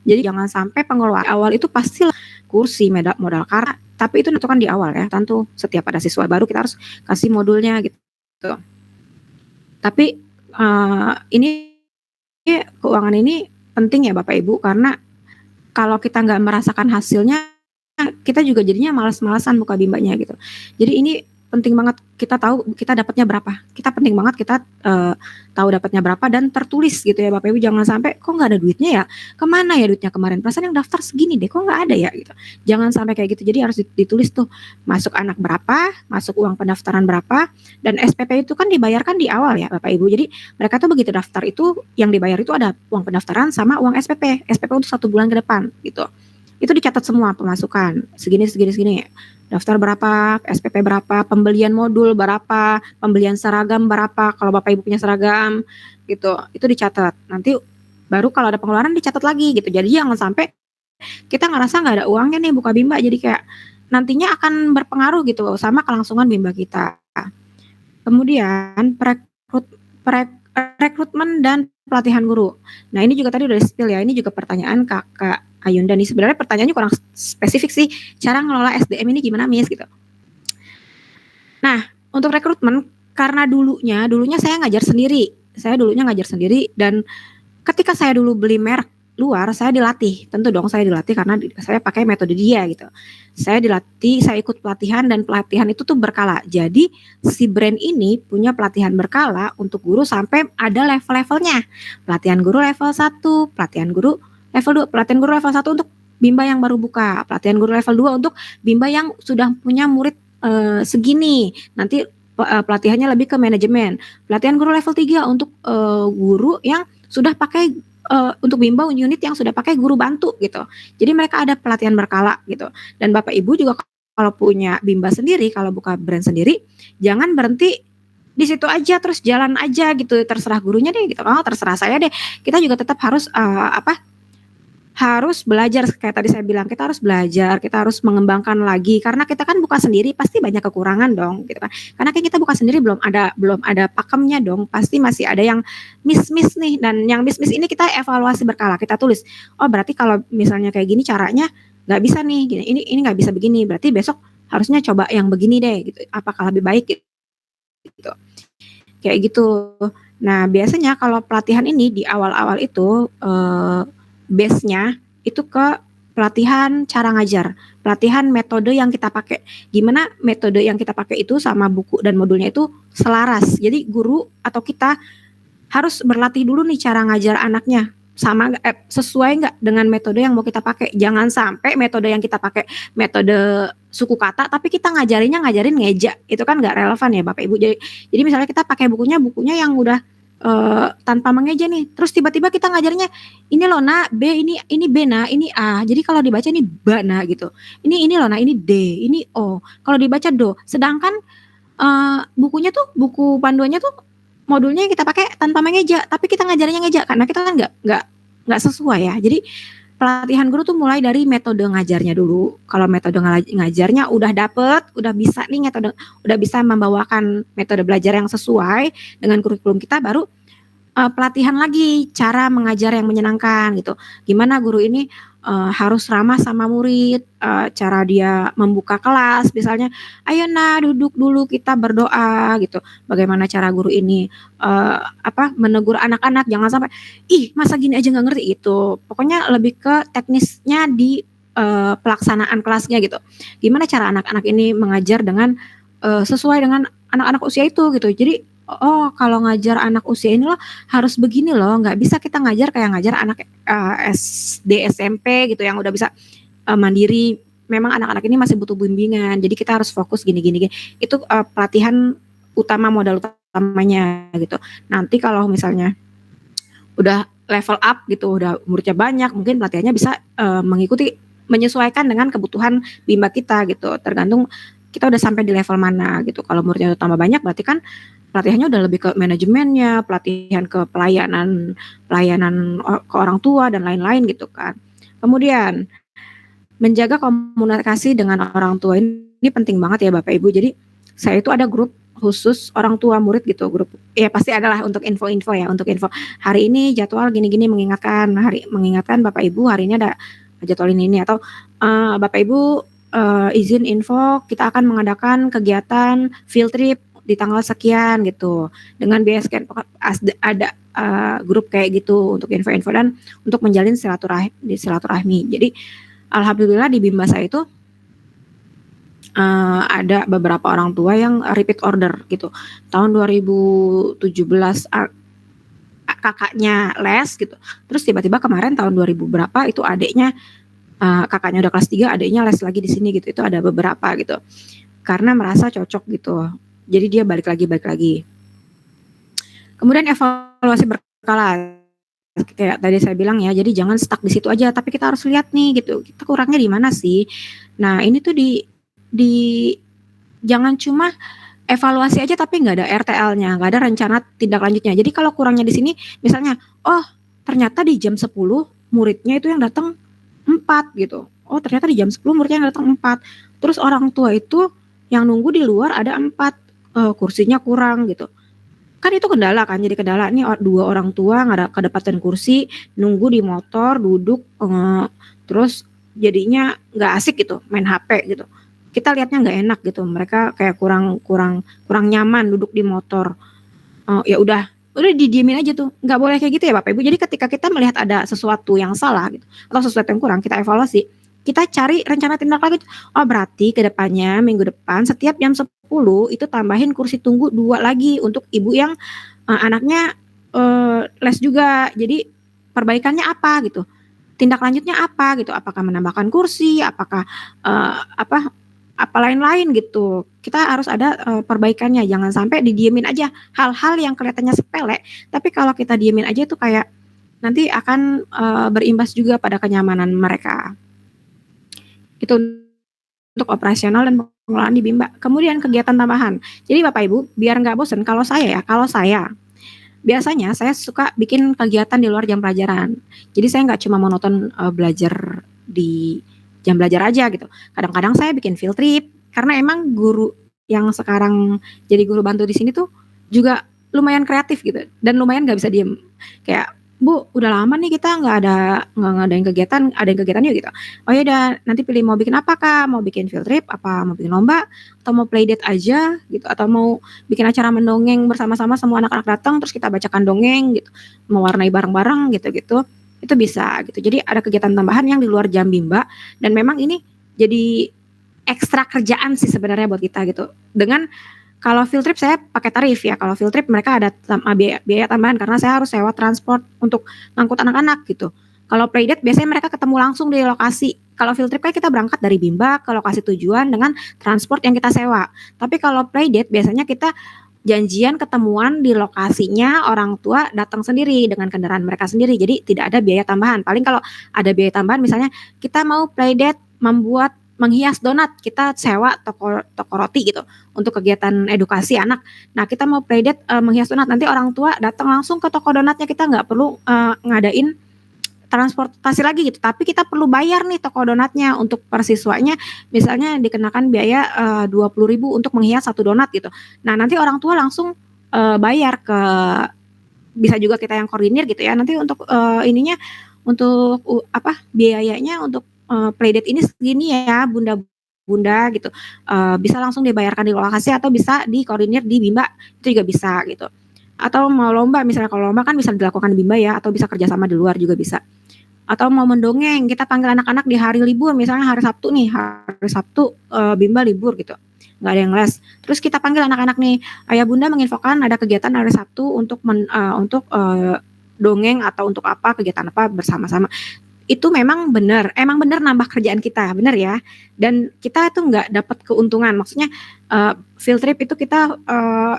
Jadi jangan sampai pengelolaan awal itu pasti kursi, modal karena, tapi itu tentukan di awal ya. Tentu setiap ada siswa baru kita harus kasih modulnya gitu. Tapi ini keuangan ini penting ya Bapak Ibu, karena kalau kita nggak merasakan hasilnya, kita juga jadinya malas-malasan buka bimbanya gitu. Jadi ini penting banget kita tahu kita dapatnya berapa. Kita penting banget kita tahu dapatnya berapa dan tertulis gitu ya Bapak Ibu. Jangan sampai kok nggak ada duitnya ya, kemana ya duitnya kemarin, perasaan yang daftar segini deh kok nggak ada ya gitu. Jangan sampai kayak gitu. Jadi harus ditulis tuh masuk anak berapa, masuk uang pendaftaran berapa, dan SPP itu kan dibayarkan di awal ya Bapak Ibu. Jadi mereka tuh begitu daftar itu yang dibayar itu ada uang pendaftaran sama uang SPP. SPP untuk 1 bulan ke depan gitu. Itu dicatat semua pemasukan segini, daftar berapa, SPP berapa, pembelian modul berapa, pembelian seragam berapa, kalau Bapak Ibu punya seragam gitu, itu dicatat. Nanti baru kalau ada pengeluaran dicatat lagi gitu. Jadi jangan sampai kita ngerasa nggak ada uangnya nih buka bimba, jadi kayak nantinya akan berpengaruh gitu sama kelangsungan bimba kita. Kemudian rekrutmen dan pelatihan guru. Nah ini juga tadi udah spill ya, ini juga pertanyaan Kakak Ayunda nih. Sebenarnya pertanyaannya kurang spesifik sih, cara ngelola SDM ini gimana Miss gitu. Nah untuk rekrutmen, karena dulunya saya ngajar sendiri, dan ketika saya dulu beli merek luar, saya dilatih, tentu dong saya dilatih karena saya pakai metode dia gitu. Saya dilatih, saya ikut pelatihan, dan pelatihan itu tuh berkala. Jadi si brand ini punya pelatihan berkala untuk guru sampai ada level-levelnya. Pelatihan guru level 1, pelatihan guru level 2, pelatihan guru level 1 untuk bimba yang baru buka, pelatihan guru level 2 untuk bimba yang sudah punya murid segini. Nanti pelatihannya lebih ke manajemen. Pelatihan guru level 3 untuk guru yang sudah pakai untuk bimba unit yang sudah pakai guru bantu gitu. Jadi mereka ada pelatihan berkala gitu. Dan Bapak Ibu juga kalau punya bimba sendiri, kalau buka brand sendiri, jangan berhenti di situ aja terus jalan aja gitu, terserah gurunya deh gitu. Oh, terserah saya deh. Kita juga tetap harus harus belajar kayak tadi saya bilang, kita harus belajar, kita harus mengembangkan lagi karena kita kan buka sendiri pasti banyak kekurangan dong gitu kan. Karena kan kita buka sendiri belum ada pakemnya dong, pasti masih ada yang miss-miss nih dan yang miss-miss ini kita evaluasi berkala, kita tulis. Oh, berarti kalau misalnya kayak gini caranya nggak bisa nih, gini. Ini nggak bisa begini, berarti besok harusnya coba yang begini deh gitu. Apakah lebih baik gitu. Kayak gitu. Nah, biasanya kalau pelatihan ini di awal-awal itu base-nya itu ke pelatihan cara ngajar, pelatihan metode yang kita pakai. Gimana metode yang kita pakai itu sama buku dan modulnya itu selaras. Jadi guru atau kita harus berlatih dulu nih cara ngajar anaknya sama sesuai nggak dengan metode yang mau kita pakai. Jangan sampai metode yang kita pakai metode suku kata tapi kita ngajarin ngeja, itu kan nggak relevan ya Bapak Ibu. Jadi misalnya kita pakai bukunya yang udah tanpa mengeja nih, terus tiba-tiba kita ngajarnya ini loh nak B, ini B nah, ini A, jadi kalau dibaca ini ba nah gitu, ini loh nah, ini D, ini O, kalau dibaca do, sedangkan bukunya tuh, buku panduannya tuh modulnya yang kita pakai tanpa mengeja, tapi kita ngajarnya ngeja karena kita kan nggak sesuai ya. Jadi pelatihan guru tuh mulai dari metode ngajarnya dulu. Kalau metode ngajarnya udah dapet, udah bisa nih metode, udah bisa membawakan metode belajar yang sesuai dengan kurikulum kita, baru pelatihan lagi cara mengajar yang menyenangkan gitu. Gimana guru ini harus ramah sama murid, cara dia membuka kelas, misalnya, ayo nah duduk dulu kita berdoa gitu. Bagaimana cara guru ini menegur anak-anak, jangan sampai, ih masa gini aja nggak ngerti itu. Pokoknya lebih ke teknisnya di pelaksanaan kelasnya gitu. Gimana cara anak-anak ini mengajar dengan sesuai dengan anak-anak usia itu gitu. Jadi oh kalau ngajar anak usia ini loh harus begini loh, nggak bisa kita ngajar kayak ngajar anak SD SMP gitu yang udah bisa mandiri. Memang anak-anak ini masih butuh bimbingan, jadi kita harus fokus gini. Itu pelatihan utama, modal utamanya gitu. Nanti kalau misalnya udah level up gitu, udah muridnya banyak, mungkin pelatihannya bisa mengikuti, menyesuaikan dengan kebutuhan bimba kita gitu, tergantung kita udah sampai di level mana gitu. Kalau muridnya udah tambah banyak berarti kan pelatihannya udah lebih ke manajemennya, pelatihan ke pelayanan ke orang tua dan lain-lain gitu kan. Kemudian menjaga komunikasi dengan orang tua ini penting banget ya Bapak Ibu. Jadi saya itu ada grup khusus orang tua murid gitu, grup ya pasti adalah untuk info-info ya, untuk info hari ini jadwal gini-gini, mengingatkan Bapak Ibu hari ini ada jadwal ini atau Bapak Ibu izin info kita akan mengadakan kegiatan field trip di tanggal sekian gitu dengan biaya sekian, ada grup kayak gitu untuk info-info dan untuk menjalin silaturahmi. Jadi alhamdulillah di Bimba saya itu ada beberapa orang tua yang repeat order gitu. Tahun 2017 kakaknya les gitu. Terus tiba-tiba kemarin tahun 2000 berapa itu adiknya, kakaknya udah kelas 3, adiknya les lagi di sini gitu. Itu ada beberapa gitu. Karena merasa cocok gitu. Jadi dia balik lagi. Kemudian evaluasi berkala. Kayak tadi saya bilang ya, jadi jangan stuck di situ aja, tapi kita harus lihat nih gitu. Kita kurangnya di mana sih? Nah, ini tuh di jangan cuma evaluasi aja tapi nggak ada RTL-nya, nggak ada rencana tindak lanjutnya. Jadi kalau kurangnya di sini, misalnya, oh ternyata di jam 10 muridnya itu yang datang 4 gitu. Oh ternyata di jam 10 muridnya yang datang 4. Terus orang tua itu yang nunggu di luar ada 4, kursinya kurang gitu. Kan itu kendala kan, jadi kendala nih 2 orang tua nggak ada kedapatan kursi, nunggu di motor, duduk, terus jadinya nggak asik gitu, main HP gitu. Kita lihatnya nggak enak gitu, mereka kayak kurang nyaman duduk di motor. Ya udah didiemin aja tuh, nggak boleh kayak gitu ya Bapak Ibu. Jadi ketika kita melihat ada sesuatu yang salah gitu, atau sesuatu yang kurang, kita evaluasi, kita cari rencana tindak lanjut. Oh berarti ke depannya minggu depan setiap jam 10 itu tambahin kursi tunggu 2 lagi untuk ibu yang anaknya les juga. Jadi perbaikannya apa gitu, tindak lanjutnya apa gitu, apakah menambahkan kursi, apakah apa lain-lain gitu. Kita harus ada perbaikannya, jangan sampai didiemin aja hal-hal yang kelihatannya sepele, tapi kalau kita diemin aja itu kayak nanti akan berimbas juga pada kenyamanan mereka. Itu untuk operasional dan pengelolaan di Bimba. Kemudian kegiatan tambahan. Jadi Bapak Ibu, biar nggak bosan, kalau saya biasanya saya suka bikin kegiatan di luar jam pelajaran. Jadi saya nggak cuma monoton belajar di jam belajar aja gitu. Kadang-kadang saya bikin field trip karena emang guru yang sekarang jadi guru bantu di sini tuh juga lumayan kreatif gitu dan lumayan nggak bisa diem. Kayak Bu, udah lama nih kita nggak ngadain kegiatan, adain kegiatan yuk gitu. Oh ya udah, nanti pilih mau bikin apa Kak? Mau bikin field trip, apa mau bikin lomba, atau mau playdate aja gitu, atau mau bikin acara mendongeng bersama-sama semua anak-anak datang terus kita bacakan dongeng gitu, mewarnai bareng-bareng gitu-gitu. Itu bisa gitu. Jadi ada kegiatan tambahan yang di luar jam bimbel dan memang ini jadi ekstra kerjaan sih sebenarnya buat kita gitu. Dengan kalau field trip saya pakai tarif ya. Kalau field trip mereka ada biaya tambahan karena saya harus sewa transport untuk ngangkut anak-anak gitu. Kalau playdate biasanya mereka ketemu langsung di lokasi. Kalau field trip kan kita berangkat dari Bimba ke lokasi tujuan dengan transport yang kita sewa. Tapi kalau playdate biasanya kita janjian ketemuan di lokasinya, orang tua datang sendiri dengan kendaraan mereka sendiri. Jadi tidak ada biaya tambahan. Paling kalau ada biaya tambahan misalnya kita mau playdate menghias donat, kita sewa toko roti gitu untuk kegiatan edukasi anak. Nah, kita mau playdate menghias donat, nanti orang tua datang langsung ke toko donatnya, kita nggak perlu ngadain transportasi lagi gitu, tapi kita perlu bayar nih toko donatnya untuk persiswanya, misalnya dikenakan biaya 20.000 untuk menghias satu donat gitu. Nah, nanti orang tua langsung bayar ke, bisa juga kita yang koordinir gitu ya. Nanti untuk ininya, untuk biayanya untuk playdate ini segini ya bunda gitu, bisa langsung dibayarkan di lokasi atau bisa dikoordinir di Bimba, itu juga bisa gitu. Atau mau lomba, misalnya kalau lomba kan bisa dilakukan di Bimba ya, atau bisa kerjasama di luar juga bisa. Atau mau mendongeng, kita panggil anak-anak di hari libur, misalnya hari Sabtu nih, hari Sabtu Bimba libur gitu, nggak ada yang les. Terus kita panggil anak-anak nih, ayah bunda menginfokan ada kegiatan hari Sabtu untuk dongeng atau untuk apa, kegiatan apa bersama-sama. Itu memang emang benar nambah kerjaan kita, benar ya. Dan kita itu nggak dapat keuntungan, maksudnya field trip itu kita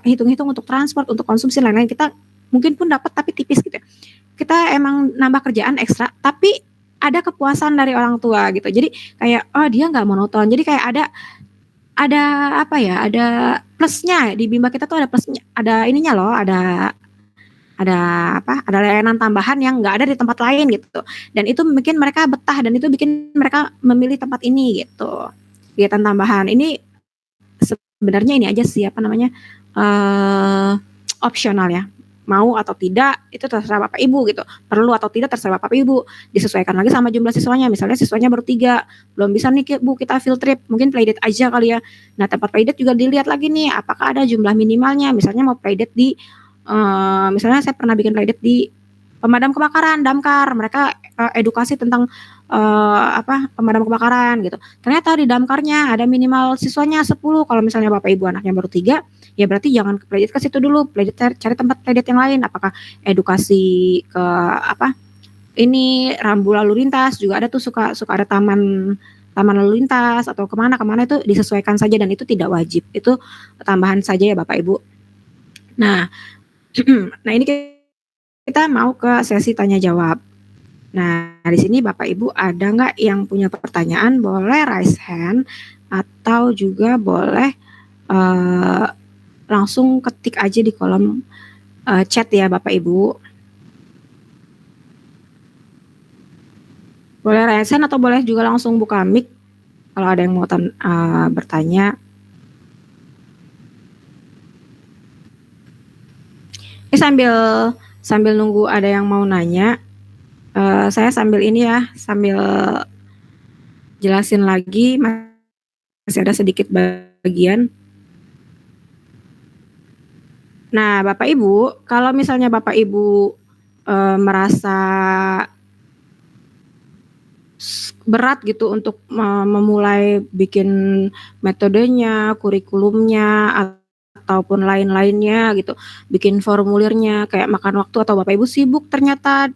hitung-hitung untuk transport, untuk konsumsi lain-lain, kita mungkin pun dapat tapi tipis gitu. Kita emang nambah kerjaan ekstra, tapi ada kepuasan dari orang tua gitu. Jadi kayak dia nggak monoton. Jadi kayak ada apa ya? Ada plusnya di Bimba kita tuh, ada plusnya, ada ininya loh, ada ada layanan tambahan yang nggak ada di tempat lain gitu, dan itu bikin mereka betah dan itu bikin mereka memilih tempat ini gitu. Kegiatan tambahan ini sebenarnya ini aja sih opsional ya, mau atau tidak itu terserah bapak ibu gitu, perlu atau tidak terserah bapak ibu, disesuaikan lagi sama jumlah siswanya. Misalnya siswanya baru 3, belum bisa nih Bu kita field trip, mungkin playdate aja kali ya. Nah, tempat playdate juga dilihat lagi nih apakah ada jumlah minimalnya. Misalnya mau playdate di misalnya saya pernah bikin playdate di pemadam kebakaran, damkar, mereka edukasi tentang pemadam kebakaran gitu. Ternyata di damkarnya ada minimal siswanya 10. Kalau misalnya bapak ibu anaknya baru 3, ya berarti jangan ke playdate ke situ dulu, playdate cari tempat playdate yang lain. Apakah edukasi ke ini rambu lalu lintas juga ada tuh, suka ada taman lalu lintas atau kemana itu disesuaikan saja dan itu tidak wajib, itu tambahan saja ya bapak ibu. Nah, nah ini kita mau ke sesi tanya jawab. Nah, di sini Bapak Ibu ada nggak yang punya pertanyaan, boleh raise hand atau juga boleh langsung ketik aja di kolom chat ya Bapak Ibu. Boleh raise hand atau boleh juga langsung buka mic kalau ada yang mau bertanya. Ini sambil nunggu ada yang mau nanya, saya sambil ini ya, sambil jelasin lagi, masih ada sedikit bagian. Nah, Bapak Ibu, kalau misalnya Bapak Ibu merasa berat gitu untuk memulai bikin metodenya, kurikulumnya, ataupun lain-lainnya gitu, bikin formulirnya, kayak makan waktu atau Bapak Ibu sibuk, ternyata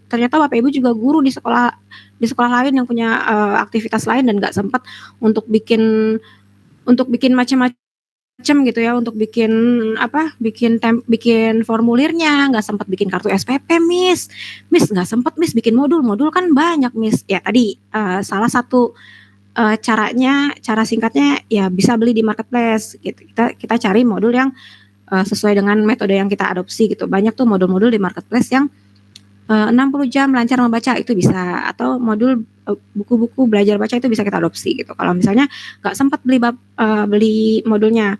Bapak Ibu juga guru di sekolah lain yang punya aktivitas lain dan nggak sempat untuk bikin macam-macam gitu ya, untuk bikin bikin formulirnya, nggak sempat bikin kartu SPP, Miss nggak sempat Miss bikin modul kan banyak Miss. Ya tadi salah satu cara singkatnya ya bisa beli di marketplace gitu. Kita cari modul yang sesuai dengan metode yang kita adopsi gitu. Banyak tuh modul-modul di marketplace yang 60 jam lancar membaca itu bisa, atau modul buku-buku belajar baca itu bisa kita adopsi gitu. Kalau misalnya nggak sempat beli modulnya,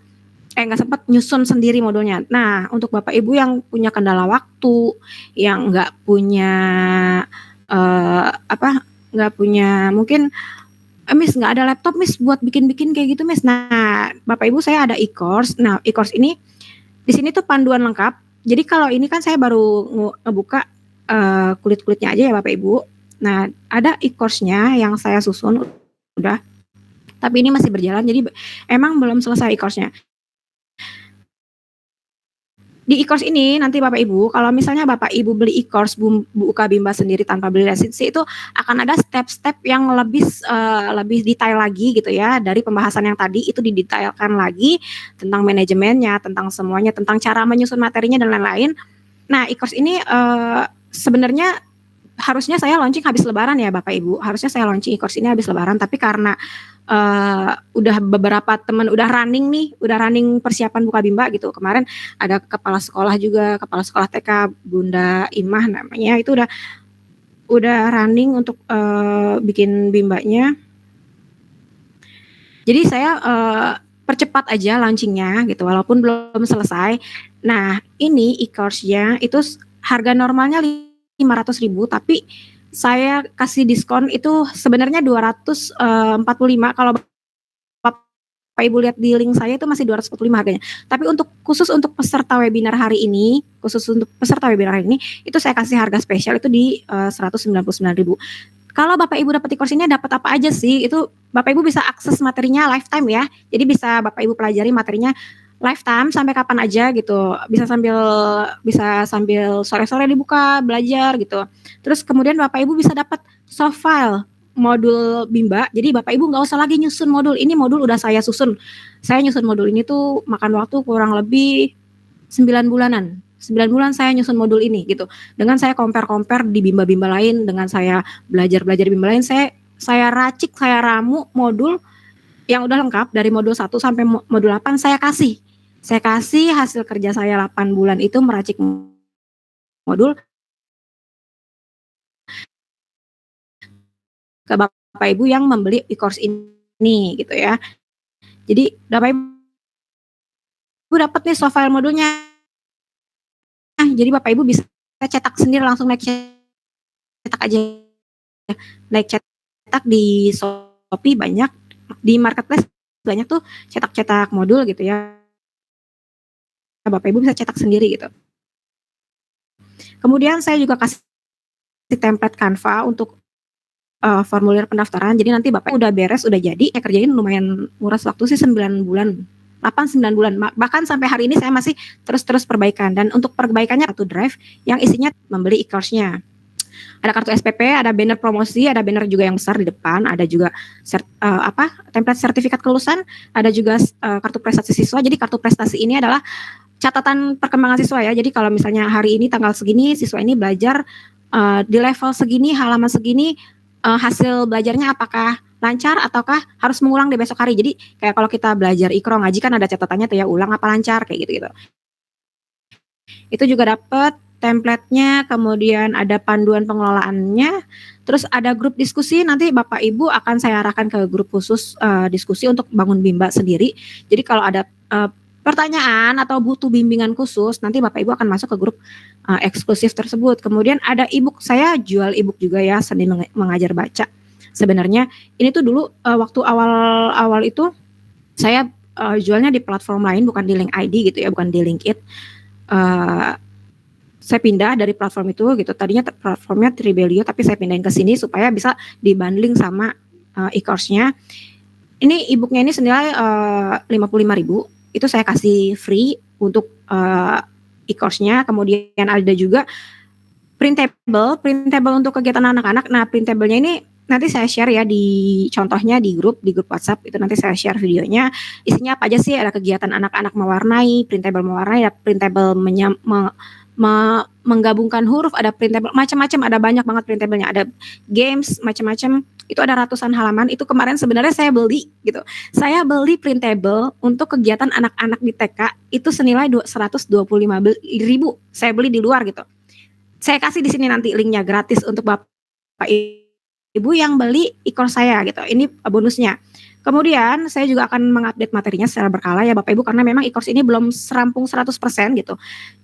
nggak sempat nyusun sendiri modulnya. Nah, untuk Bapak Ibu yang punya kendala waktu, yang nggak punya nggak punya mungkin, Miss nggak ada laptop Miss buat bikin-bikin kayak gitu Miss. Nah, Bapak Ibu saya ada e-course. Nah, e-course ini di sini tuh panduan lengkap. Jadi kalau ini kan saya baru ngebuka kulit-kulitnya aja ya Bapak Ibu. Nah, ada e-course-nya yang saya susun udah, tapi ini masih berjalan. Jadi emang belum selesai e-course-nya. Di e-course ini nanti Bapak Ibu, kalau misalnya Bapak Ibu beli e-course buka Bimba sendiri tanpa beli lisensi, itu akan ada step-step yang lebih detail lagi gitu ya, dari pembahasan yang tadi itu didetailkan lagi tentang manajemennya, tentang semuanya, tentang cara menyusun materinya dan lain-lain. Nah, e-course ini sebenarnya harusnya saya launching habis Lebaran ya Bapak Ibu. Harusnya saya launching e-course ini habis Lebaran, tapi karena udah beberapa teman udah running persiapan buka Bimba gitu. Kemarin ada kepala sekolah juga, kepala sekolah TK Bunda Imah namanya, itu udah running untuk bikin Bimbanya. Jadi saya percepat aja launchingnya gitu, walaupun belum selesai. Nah, ini e-course-nya itu harga normalnya 500.000, tapi saya kasih diskon itu sebenarnya 245. Kalau Bapak Ibu lihat di link saya itu masih 245 harganya. Tapi khusus untuk peserta webinar hari ini, itu saya kasih harga spesial itu di 199.000. Kalau Bapak Ibu dapat e-course ini dapat apa aja sih? Itu Bapak Ibu bisa akses materinya lifetime ya. Jadi bisa Bapak Ibu pelajari materinya lifetime sampai kapan aja gitu. Bisa sambil sore-sore dibuka belajar gitu. Terus kemudian Bapak Ibu bisa dapat soft file modul Bimba. Jadi Bapak Ibu nggak usah lagi nyusun modul. Ini modul udah saya susun. Saya nyusun modul ini tuh makan waktu kurang lebih 9 bulanan. 9 bulan saya nyusun modul ini gitu. Dengan saya compare di Bimba-Bimba lain, dengan saya belajar Bimba lain, saya racik, saya ramu modul yang udah lengkap dari modul 1 sampai modul 8 saya kasih. Saya kasih hasil kerja saya 8 bulan itu meracik modul ke Bapak Ibu yang membeli e-course ini gitu ya. Jadi Bapak Ibu dapat nih soft file modulnya. Jadi Bapak Ibu bisa cetak sendiri, langsung naik cetak aja. Naik cetak di Shopee banyak, di marketplace banyak tuh cetak-cetak modul gitu ya. Bapak Ibu bisa cetak sendiri gitu. Kemudian saya juga kasih template Canva untuk formulir pendaftaran. Jadi nanti Bapak udah beres, udah jadi, saya kerjain lumayan nguras waktu sih 9 bulan. 8-9 bulan. Bahkan sampai hari ini saya masih terus perbaikan. Dan untuk perbaikannya satu drive yang isinya membeli e-course-nya. Ada kartu SPP, ada banner promosi, ada banner juga yang besar di depan, ada juga template sertifikat kelulusan, ada juga kartu prestasi siswa. Jadi kartu prestasi ini adalah catatan perkembangan siswa ya. Jadi kalau misalnya hari ini tanggal segini siswa ini belajar di level segini, halaman segini, hasil belajarnya apakah lancar ataukah harus mengulang di besok hari. Jadi kayak kalau kita belajar Iqra ngaji kan ada catatannya tuh ya, ulang apa lancar kayak gitu-gitu. Itu juga dapat template-nya, kemudian ada panduan pengelolaannya, terus ada grup diskusi. Nanti Bapak Ibu akan saya arahkan ke grup khusus diskusi untuk bangun Bimba sendiri. Jadi kalau ada pertanyaan atau butuh bimbingan khusus, nanti Bapak Ibu akan masuk ke grup eksklusif tersebut. Kemudian ada e-book, saya jual e-book juga ya, Seni Mengajar Baca. Sebenarnya ini tuh dulu waktu awal itu saya jualnya di platform lain, bukan di Link ID gitu ya, bukan di LinkedIn. Saya pindah dari platform itu gitu. Tadinya platformnya Tribelio, tapi saya pindahin ke sini supaya bisa dibundling sama e-course-nya. Ini e-booknya ini senilai 55.000. Itu saya kasih free untuk e-course-nya. Kemudian ada juga printable untuk kegiatan anak-anak. Nah, printable-nya ini nanti saya share ya contohnya di grup WhatsApp, itu nanti saya share videonya. Isinya apa aja sih? Ada kegiatan anak-anak mewarnai, printable mewarnai, ada printable menggabungkan huruf, ada printable macam-macam, ada banyak banget printable-nya, ada games macam-macam, Itu ada ratusan halaman. Itu kemarin sebenarnya saya beli gitu. Saya beli printable untuk kegiatan anak-anak di TK itu senilai 125.000. Saya beli di luar gitu. Saya kasih di sini nanti linknya gratis untuk Bapak Ibu yang beli e-course saya gitu. Ini bonusnya. Kemudian saya juga akan mengupdate materinya secara berkala ya Bapak Ibu, karena memang e-course ini belum serampung 100% gitu.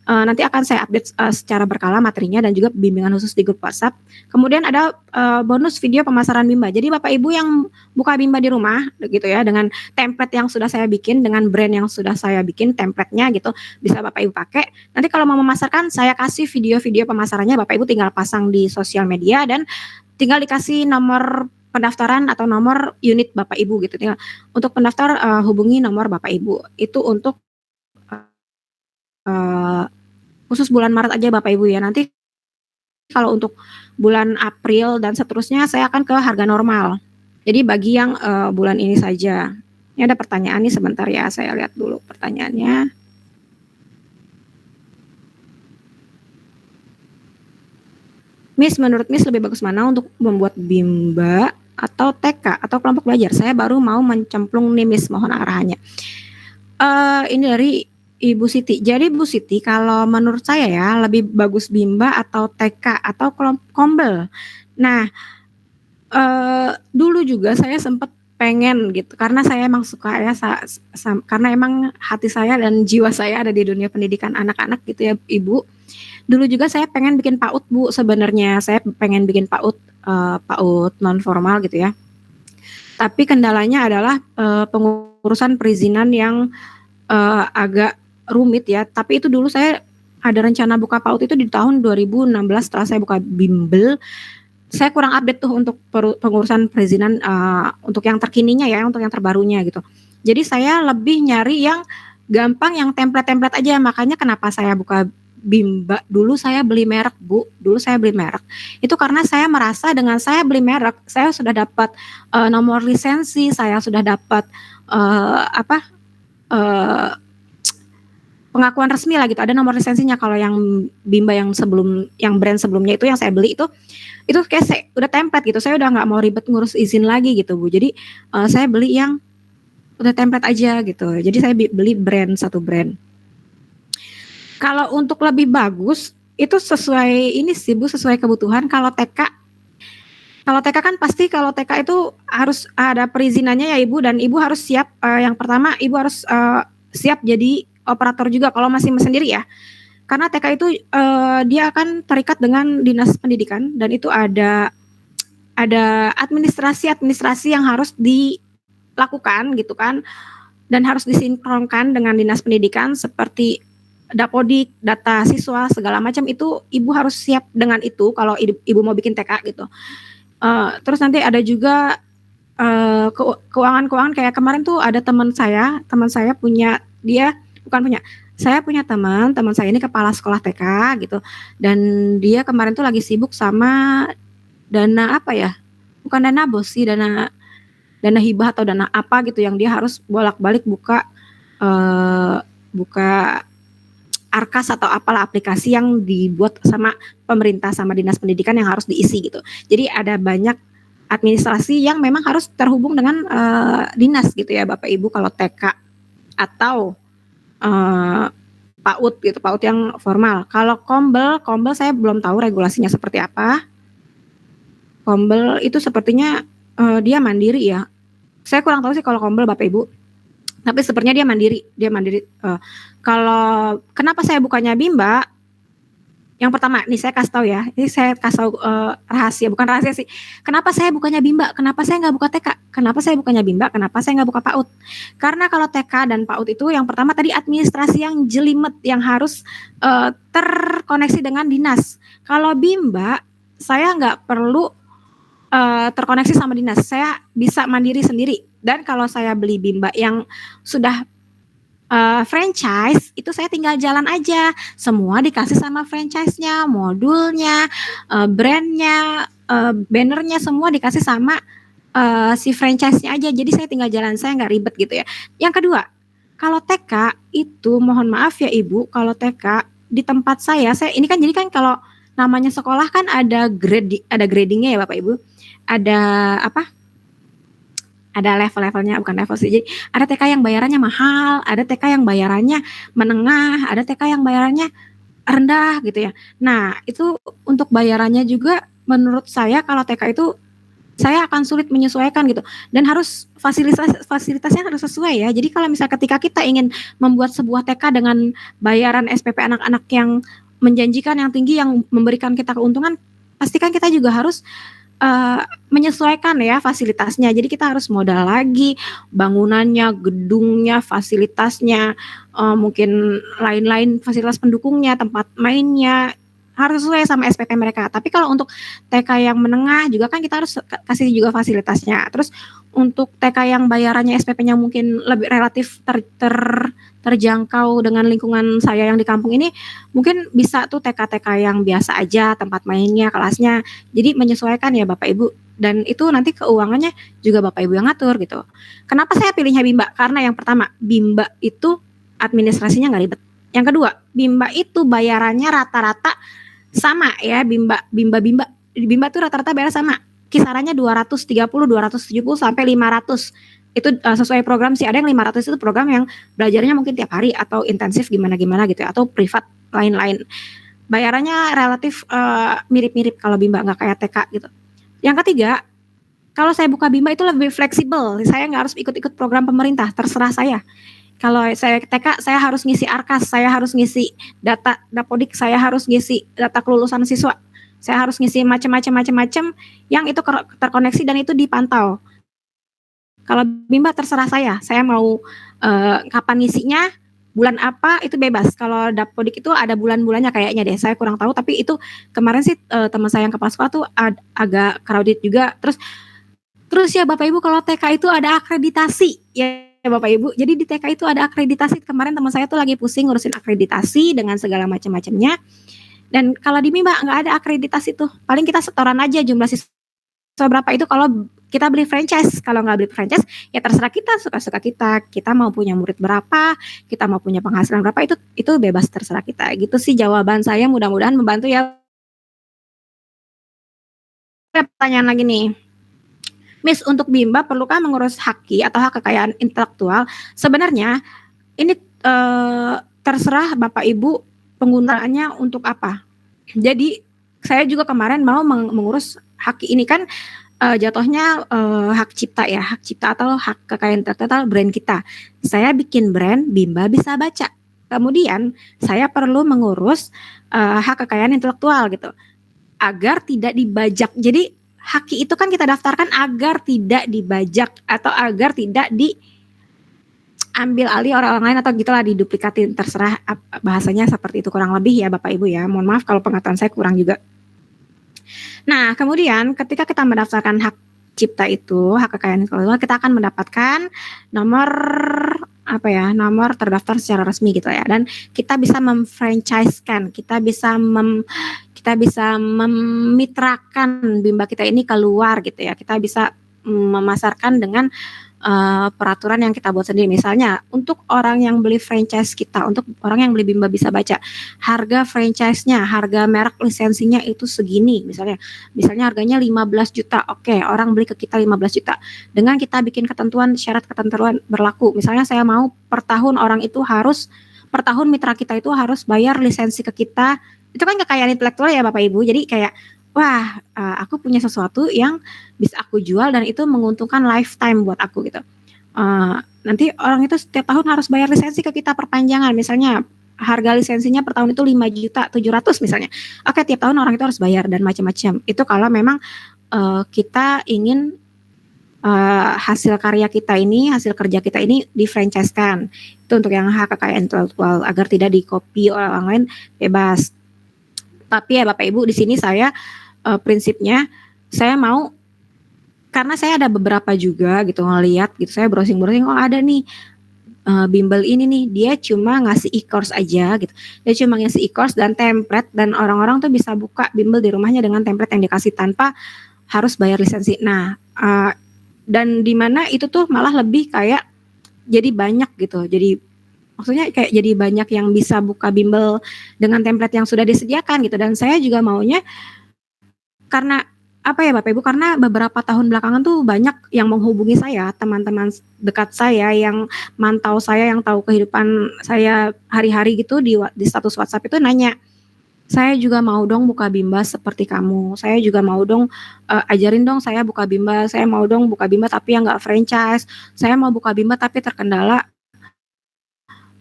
Nanti akan saya update secara berkala materinya dan juga bimbingan khusus di grup WhatsApp. Kemudian ada bonus video pemasaran Bimba. Jadi Bapak Ibu yang buka Bimba di rumah gitu ya, dengan template yang sudah saya bikin, dengan brand yang sudah saya bikin template-nya gitu, bisa Bapak Ibu pakai. Nanti kalau mau memasarkan, saya kasih video-video pemasarannya, Bapak Ibu tinggal pasang di sosial media dan tinggal dikasih nomor pendaftaran atau nomor unit Bapak Ibu gitu. Tinggal untuk pendaftar hubungi nomor Bapak Ibu. Itu untuk khusus bulan Maret aja Bapak Ibu ya. Nanti kalau untuk bulan April dan seterusnya saya akan ke harga normal. Jadi bagi yang bulan ini saja. Ini ada pertanyaan nih sebentar ya, saya lihat dulu pertanyaannya. Miss, menurut Miss lebih bagus mana untuk membuat Bimba atau TK atau kelompok belajar? Saya baru mau mencemplung nih Miss, mohon arahannya. Ini dari Ibu Siti. Jadi Bu Siti, kalau menurut saya ya lebih bagus Bimba atau TK atau kelompok kombel. Nah, dulu juga saya sempat pengen gitu, karena saya emang suka ya, karena emang hati saya dan jiwa saya ada di dunia pendidikan anak-anak gitu ya Ibu. Dulu juga saya pengen bikin PAUD Bu, sebenarnya saya pengen bikin PAUD non formal gitu ya. Tapi kendalanya adalah pengurusan perizinan yang agak rumit ya. Tapi itu dulu saya ada rencana buka PAUD itu di tahun 2016 setelah saya buka bimbel. Saya kurang update tuh untuk pengurusan perizinan untuk yang terkininya ya, untuk yang terbarunya gitu. Jadi saya lebih nyari yang gampang, yang template-template aja. Makanya kenapa saya buka Bimba, dulu saya beli merek Bu, dulu saya beli merek. Itu karena saya merasa dengan saya beli merek, saya sudah dapat nomor lisensi, saya sudah dapat pengakuan resmi lah gitu, ada nomor lisensinya. Kalau yang Bimba yang brand sebelumnya itu yang saya beli itu kayak saya udah template gitu, saya udah nggak mau ribet ngurus izin lagi gitu Bu. Jadi saya beli yang udah template aja gitu. Jadi saya beli satu brand. Kalau untuk lebih bagus itu sesuai ini sih Bu, sesuai kebutuhan. Kalau TK kan pasti kalau TK itu harus ada perizinannya ya Ibu, dan Ibu harus siap, yang pertama Ibu harus siap jadi operator juga kalau masih sendiri ya. Karena TK itu dia akan terikat dengan Dinas Pendidikan, dan itu ada administrasi yang harus dilakukan gitu kan, dan harus disinkronkan dengan Dinas Pendidikan seperti Dapodik, data siswa segala macam. Itu Ibu harus siap dengan itu kalau Ibu mau bikin TK gitu. Terus nanti ada juga keuangan kayak kemarin tuh ada teman saya punya, saya punya teman saya ini kepala sekolah TK gitu, dan dia kemarin tuh lagi sibuk sama dana apa ya, bukan dana bos sih, dana hibah atau dana apa gitu, yang dia harus bolak-balik buka Arkas atau apalah aplikasi yang dibuat sama pemerintah, sama Dinas Pendidikan yang harus diisi gitu. Jadi ada banyak administrasi yang memang harus terhubung dengan dinas gitu ya Bapak Ibu kalau TK atau PAUD gitu, PAUD yang formal. Kalau kombel saya belum tahu regulasinya seperti apa. Kombel itu sepertinya dia mandiri ya. Saya kurang tahu sih kalau kombel Bapak Ibu. Tapi sepertinya dia mandiri. Kalau kenapa saya bukannya Bimba? Yang pertama, nih saya kasih tahu ya. Ini saya kasih tahu rahasia, bukan rahasia sih. Kenapa saya bukannya Bimba? Kenapa saya nggak buka TK? Kenapa saya bukannya Bimba? Kenapa saya nggak buka PAUD? Karena kalau TK dan PAUD itu yang pertama tadi administrasi yang jelimet, yang harus terkoneksi dengan dinas. Kalau Bimba, saya nggak perlu terkoneksi sama dinas. Saya bisa mandiri sendiri. Dan kalau saya beli Bimba yang sudah franchise, itu saya tinggal jalan aja. Semua dikasih sama franchise-nya, modulnya, brandnya, bannernya, semua dikasih sama si franchise-nya aja. Jadi saya tinggal jalan, saya nggak ribet gitu ya. Yang kedua, kalau TK itu mohon maaf ya Ibu, kalau TK di tempat saya ini kan jadi kan kalau namanya sekolah kan ada gradingnya ya Bapak Ibu. Ada apa? Ada level-levelnya, bukan level sih. Jadi ada TK yang bayarannya mahal, ada TK yang bayarannya menengah, ada TK yang bayarannya rendah gitu ya. Nah, itu untuk bayarannya juga menurut saya kalau TK itu saya akan sulit menyesuaikan gitu dan harus fasilitasnya harus sesuai ya. Jadi kalau misal ketika kita ingin membuat sebuah TK dengan bayaran SPP anak-anak yang menjanjikan yang tinggi yang memberikan kita keuntungan, pastikan kita juga harus menyesuaikan ya fasilitasnya. Jadi kita harus modal lagi, bangunannya, gedungnya, fasilitasnya, mungkin lain-lain fasilitas pendukungnya, tempat mainnya harus sesuai sama SPP mereka. Tapi kalau untuk TK yang menengah juga kan kita harus kasih juga fasilitasnya. Terus untuk TK yang bayarannya SPP-nya mungkin lebih relatif terjangkau dengan lingkungan saya yang di kampung ini, mungkin bisa tuh TK-TK yang biasa aja, tempat mainnya, kelasnya. Jadi menyesuaikan ya Bapak Ibu. Dan itu nanti keuangannya juga Bapak Ibu yang ngatur gitu. Kenapa saya pilihnya Bimba? Karena yang pertama, Bimba itu administrasinya nggak ribet. Yang kedua, Bimba itu bayarannya rata-rata sama ya, Bimba tuh rata-rata bayar sama. Kisarannya 230, 270 sampai 500. Itu sesuai program sih. Ada yang 500 itu program yang belajarnya mungkin tiap hari atau intensif gimana-gimana gitu ya, atau privat lain-lain. Bayarannya relatif mirip-mirip kalau Bimba, nggak kayak TK gitu. Yang ketiga, kalau saya buka Bimba itu lebih fleksibel. Saya nggak harus ikut-ikut program pemerintah, terserah saya. Kalau saya TK, saya harus ngisi ARKAS, saya harus ngisi data Dapodik, saya harus ngisi data kelulusan siswa, saya harus ngisi macam-macam yang itu terkoneksi dan itu dipantau. Kalau Bimba terserah saya mau kapan ngisinya, bulan apa itu bebas. Kalau Dapodik itu ada bulan-bulannya kayaknya deh, saya kurang tahu. Tapi itu kemarin sih teman saya yang kepala sekolah tuh agak crowded juga. Terus ya Bapak Ibu kalau TK itu ada akreditasi ya Bapak Ibu. Jadi di TK itu ada akreditasi. Kemarin teman saya tuh lagi pusing ngurusin akreditasi dengan segala macam-macamnya. Dan kalau di Bimba nggak ada akreditasi tuh. Paling kita setoran aja jumlah siswa berapa itu kalau kita beli franchise. Kalau nggak beli franchise ya terserah kita, suka-suka kita. Kita mau punya murid berapa, kita mau punya penghasilan berapa, itu bebas terserah kita. Gitu sih jawaban saya, mudah-mudahan membantu ya. Ada pertanyaan lagi nih. Miss, untuk Bimba perlukah mengurus haki atau hak kekayaan intelektual? Sebenarnya ini terserah Bapak Ibu penggunaannya untuk apa. Jadi saya juga kemarin mau mengurus haki ini kan jatuhnya hak cipta ya, hak cipta atau hak kekayaan intelektual brand kita. Saya bikin brand Bimba Bisa Baca. Kemudian saya perlu mengurus hak kekayaan intelektual gitu agar tidak dibajak. Jadi haki itu kan kita daftarkan agar tidak dibajak atau agar tidak diambil alih orang lain atau gitulah, diduplikatin, terserah bahasanya seperti itu kurang lebih ya Bapak Ibu ya. Mohon maaf kalau pengetahuan saya kurang juga. Nah, kemudian ketika kita mendaftarkan hak cipta itu, hak kekayaan intelektual, kita akan mendapatkan nomor terdaftar secara resmi gitu ya. Dan kita bisa memfranchise-kan, kita bisa memitrakan Bimba kita ini keluar gitu ya. Kita bisa memasarkan dengan peraturan yang kita buat sendiri. Misalnya untuk orang yang beli franchise kita, untuk orang yang beli Bimba Bisa Baca, harga franchise-nya, harga merek lisensinya itu segini misalnya harganya 15 juta. Oke, orang beli ke kita 15 juta. Dengan kita bikin syarat ketentuan berlaku. Misalnya saya mau per tahun per tahun mitra kita itu harus bayar lisensi ke kita. Itu kan kekayaan intelektual ya Bapak Ibu. Jadi kayak wah, aku punya sesuatu yang bisa aku jual dan itu menguntungkan lifetime buat aku gitu. Nanti orang itu setiap tahun harus bayar lisensi ke kita perpanjangan. Misalnya harga lisensinya per tahun itu 5.700.000 misalnya. Oke, tiap tahun orang itu harus bayar dan macam-macam. Itu kalau memang kita ingin hasil karya kita ini, hasil kerja kita ini di-franchise-kan. Itu untuk yang hak kekayaan intelektual agar tidak di-copy orang lain, bebas. Tapi ya Bapak Ibu, di sini saya prinsipnya saya mau, karena saya ada beberapa juga gitu ngeliat gitu, saya browsing ada nih bimbel ini nih, dia cuma ngasih e-course aja gitu, dia cuma ngasih e-course dan template, dan orang-orang tuh bisa buka bimbel di rumahnya dengan template yang dikasih tanpa harus bayar lisensi. Nah dan di mana itu tuh malah lebih kayak jadi banyak gitu, jadi Maksudnya kayak jadi banyak yang bisa buka bimbel dengan template yang sudah disediakan gitu, dan saya juga maunya karena apa ya Bapak Ibu, karena beberapa tahun belakangan tuh banyak yang menghubungi saya, teman-teman dekat saya yang mantau saya, yang tahu kehidupan saya hari-hari gitu di status WhatsApp itu nanya, "Saya juga mau dong buka Bimba seperti kamu. Saya juga mau dong, ajarin dong saya buka Bimba. Saya mau dong buka Bimba tapi yang nggak franchise. Saya mau buka Bimba tapi terkendala,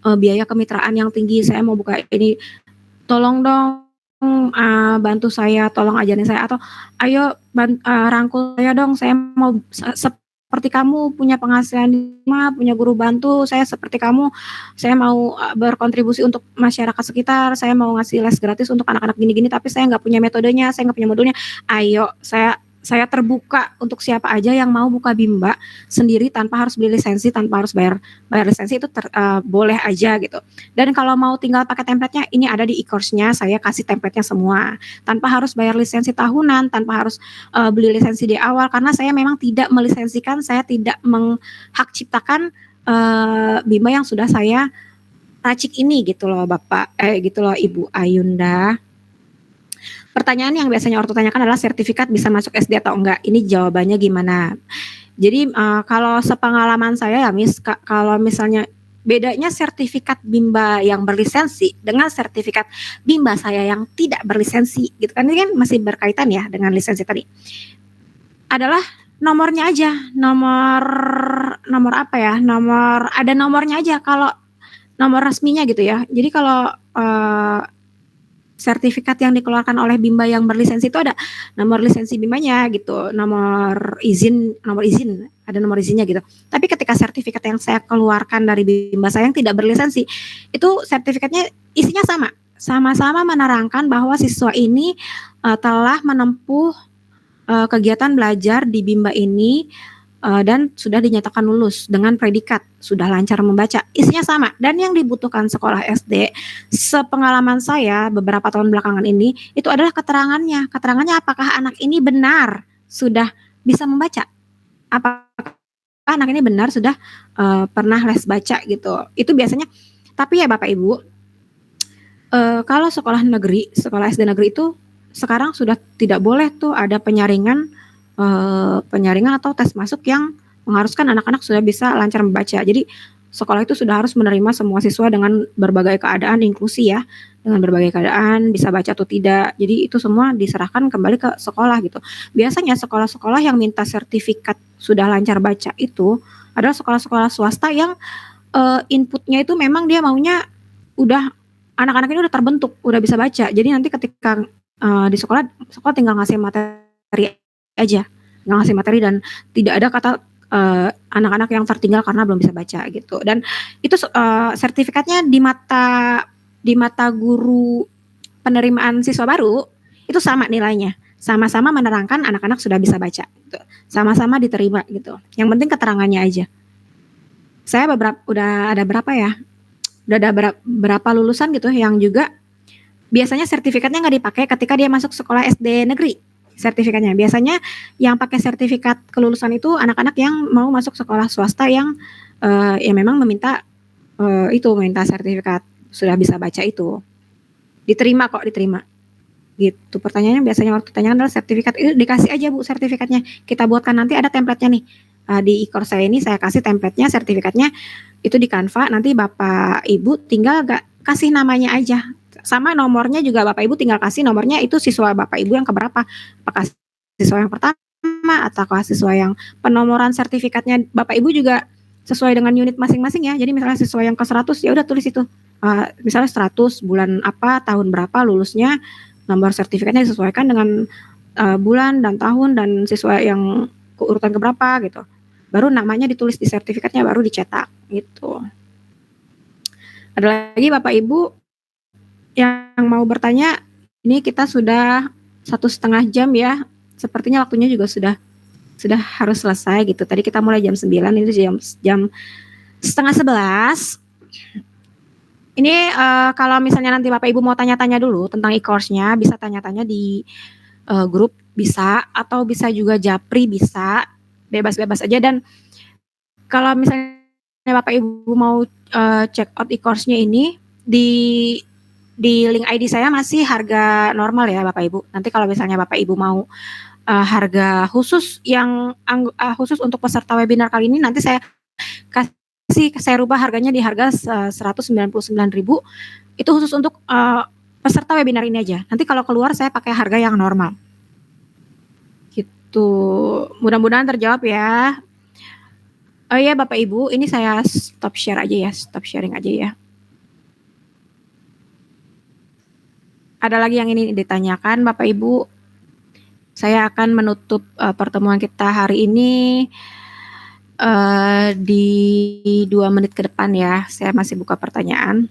biaya kemitraan yang tinggi. Saya mau buka ini. Tolong dong, bantu saya, tolong ajarin saya, atau ayo rangkul saya dong, saya mau seperti kamu, punya penghasilan punya guru bantu, saya seperti kamu, saya mau berkontribusi untuk masyarakat sekitar, saya mau ngasih les gratis untuk anak-anak gini-gini, tapi saya nggak punya metodenya, saya nggak punya modulnya. Ayo, saya terbuka untuk siapa aja yang mau buka Bimba sendiri tanpa harus beli lisensi, tanpa harus bayar lisensi, itu boleh aja gitu. Dan kalau mau tinggal pakai template-nya, ini ada di e-course-nya, saya kasih template-nya semua. Tanpa harus bayar lisensi tahunan, tanpa harus beli lisensi di awal, karena saya memang tidak melisensikan, saya tidak menghak ciptakan Bimba yang sudah saya racik ini gitu loh Bapak, gitu loh Ibu Ayunda. Pertanyaan yang biasanya orang tanyakan adalah sertifikat bisa masuk SD atau enggak. Ini jawabannya gimana? Jadi kalau sepengalaman saya ya kalau misalnya bedanya sertifikat Bimba yang berlisensi dengan sertifikat Bimba saya yang tidak berlisensi gitu kan, ini kan masih berkaitan ya dengan lisensi tadi. Adalah nomornya aja, nomor apa ya? Ada nomornya aja kalau nomor resminya gitu ya. Jadi kalau sertifikat yang dikeluarkan oleh Bimba yang berlisensi itu ada nomor lisensi Bimbanya gitu, nomor izin, ada nomor izinnya gitu. Tapi ketika sertifikat yang saya keluarkan dari Bimba saya yang tidak berlisensi, itu sertifikatnya isinya sama-sama menerangkan bahwa siswa ini telah menempuh kegiatan belajar di Bimba ini dan sudah dinyatakan lulus dengan predikat sudah lancar membaca. Isinya sama, dan yang dibutuhkan sekolah SD sepengalaman saya beberapa tahun belakangan ini itu adalah keterangannya apakah anak ini benar sudah bisa membaca, apakah anak ini benar sudah pernah les baca gitu. Itu biasanya. Tapi ya Bapak Ibu, kalau sekolah SD negeri itu sekarang sudah tidak boleh tuh ada penyaringan atau tes masuk yang mengharuskan anak-anak sudah bisa lancar membaca. Jadi sekolah itu sudah harus menerima semua siswa dengan berbagai keadaan, inklusi ya, dengan berbagai keadaan, bisa baca atau tidak. Jadi itu semua diserahkan kembali ke sekolah gitu. Biasanya sekolah-sekolah yang minta sertifikat sudah lancar baca itu adalah sekolah-sekolah swasta yang inputnya itu memang dia maunya udah anak-anak ini udah terbentuk, udah bisa baca. Jadi nanti ketika di sekolah tinggal ngasih materi aja, nggak ngasih materi, dan tidak ada kata anak-anak yang tertinggal karena belum bisa baca gitu. Dan itu sertifikatnya di mata guru penerimaan siswa baru itu sama nilainya, sama-sama menerangkan anak-anak sudah bisa baca gitu. Sama-sama diterima gitu. Yang penting keterangannya aja. Saya udah ada berapa lulusan gitu yang juga biasanya sertifikatnya nggak dipakai ketika dia masuk sekolah SD negeri. Sertifikatnya biasanya yang pakai sertifikat kelulusan itu anak-anak yang mau masuk sekolah swasta yang ya memang meminta sertifikat sudah bisa baca itu. Diterima gitu. Pertanyaannya biasanya waktu tanyakan adalah sertifikat itu dikasih aja Bu sertifikatnya, kita buatkan, nanti ada template-nya nih di e-course saya ini, saya kasih template-nya, sertifikatnya itu di Canva, nanti Bapak Ibu tinggal kasih namanya aja, sama nomornya juga Bapak Ibu tinggal kasih nomornya, itu siswa Bapak Ibu yang keberapa, apakah siswa yang pertama ataukah siswa yang penomoran sertifikatnya Bapak Ibu juga sesuai dengan unit masing-masing ya. Jadi misalnya siswa yang ke 100 ya udah tulis itu misalnya 100 bulan apa, tahun berapa lulusnya, nomor sertifikatnya disesuaikan dengan bulan dan tahun dan siswa yang urutan keberapa gitu. Baru namanya ditulis di sertifikatnya, baru dicetak gitu. Ada lagi Bapak Ibu yang mau bertanya? Ini kita sudah 1,5 jam ya. Sepertinya waktunya juga sudah harus selesai gitu. Tadi kita mulai jam 9, ini jam 10:30. Ini kalau misalnya nanti Bapak Ibu mau tanya-tanya dulu tentang e-course-nya, bisa tanya-tanya di grup bisa, atau bisa juga japri, bisa bebas-bebas aja. Dan kalau misalnya Bapak Ibu mau check out e-course-nya ini di link ID saya masih harga normal ya Bapak Ibu. Nanti kalau misalnya Bapak Ibu mau harga khusus yang khusus untuk peserta webinar kali ini, nanti saya rubah harganya di harga 199.000. Itu khusus untuk peserta webinar ini aja. Nanti kalau keluar saya pakai harga yang normal. Gitu. Mudah-mudahan terjawab ya. Oh iya Bapak Ibu, ini saya stop share aja ya, stop sharing aja ya. Ada lagi yang ini ditanyakan Bapak Ibu? Saya akan menutup pertemuan kita hari ini di 2 menit ke depan ya. Saya masih buka pertanyaan.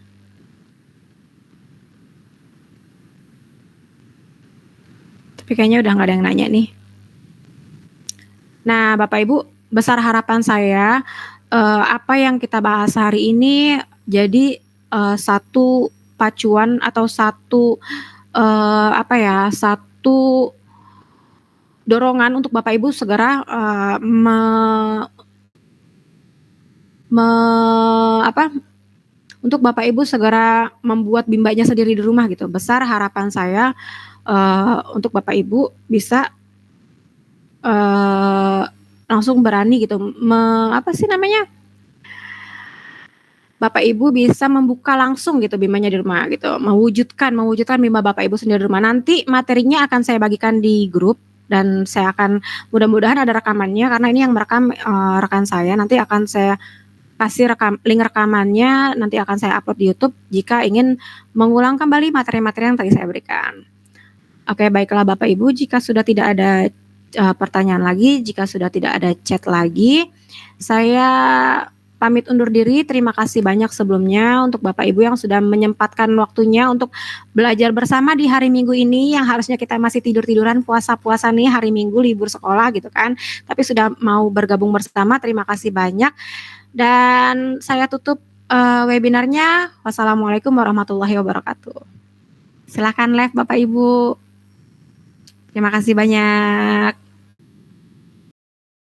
Tapi kayaknya udah nggak ada yang nanya nih. Nah Bapak Ibu, besar harapan saya apa yang kita bahas hari ini jadi satu pacuan atau satu satu dorongan untuk Bapak Ibu segera untuk Bapak Ibu segera membuat bimbanya sendiri di rumah gitu. Besar harapan saya untuk Bapak Ibu bisa langsung berani gitu, Bapak Ibu bisa membuka langsung gitu bimbanya di rumah gitu, mewujudkan bimba Bapak Ibu sendiri di rumah. Nanti materinya akan saya bagikan di grup dan saya akan mudah-mudahan ada rekamannya karena ini yang merekam rekan saya. Nanti akan saya kasih link rekamannya, nanti akan saya upload di YouTube jika ingin mengulang kembali materi-materi yang tadi saya berikan. Oke, baiklah Bapak Ibu, jika sudah tidak ada pertanyaan lagi, jika sudah tidak ada chat lagi, saya pamit undur diri. Terima kasih banyak sebelumnya untuk Bapak Ibu yang sudah menyempatkan waktunya untuk belajar bersama di hari Minggu ini yang harusnya kita masih tidur-tiduran puasa-puasa nih, hari Minggu libur sekolah gitu kan. Tapi sudah mau bergabung bersama, terima kasih banyak. Dan saya tutup webinarnya. Wassalamualaikum warahmatullahi wabarakatuh. Silakan live Bapak Ibu. Terima kasih banyak.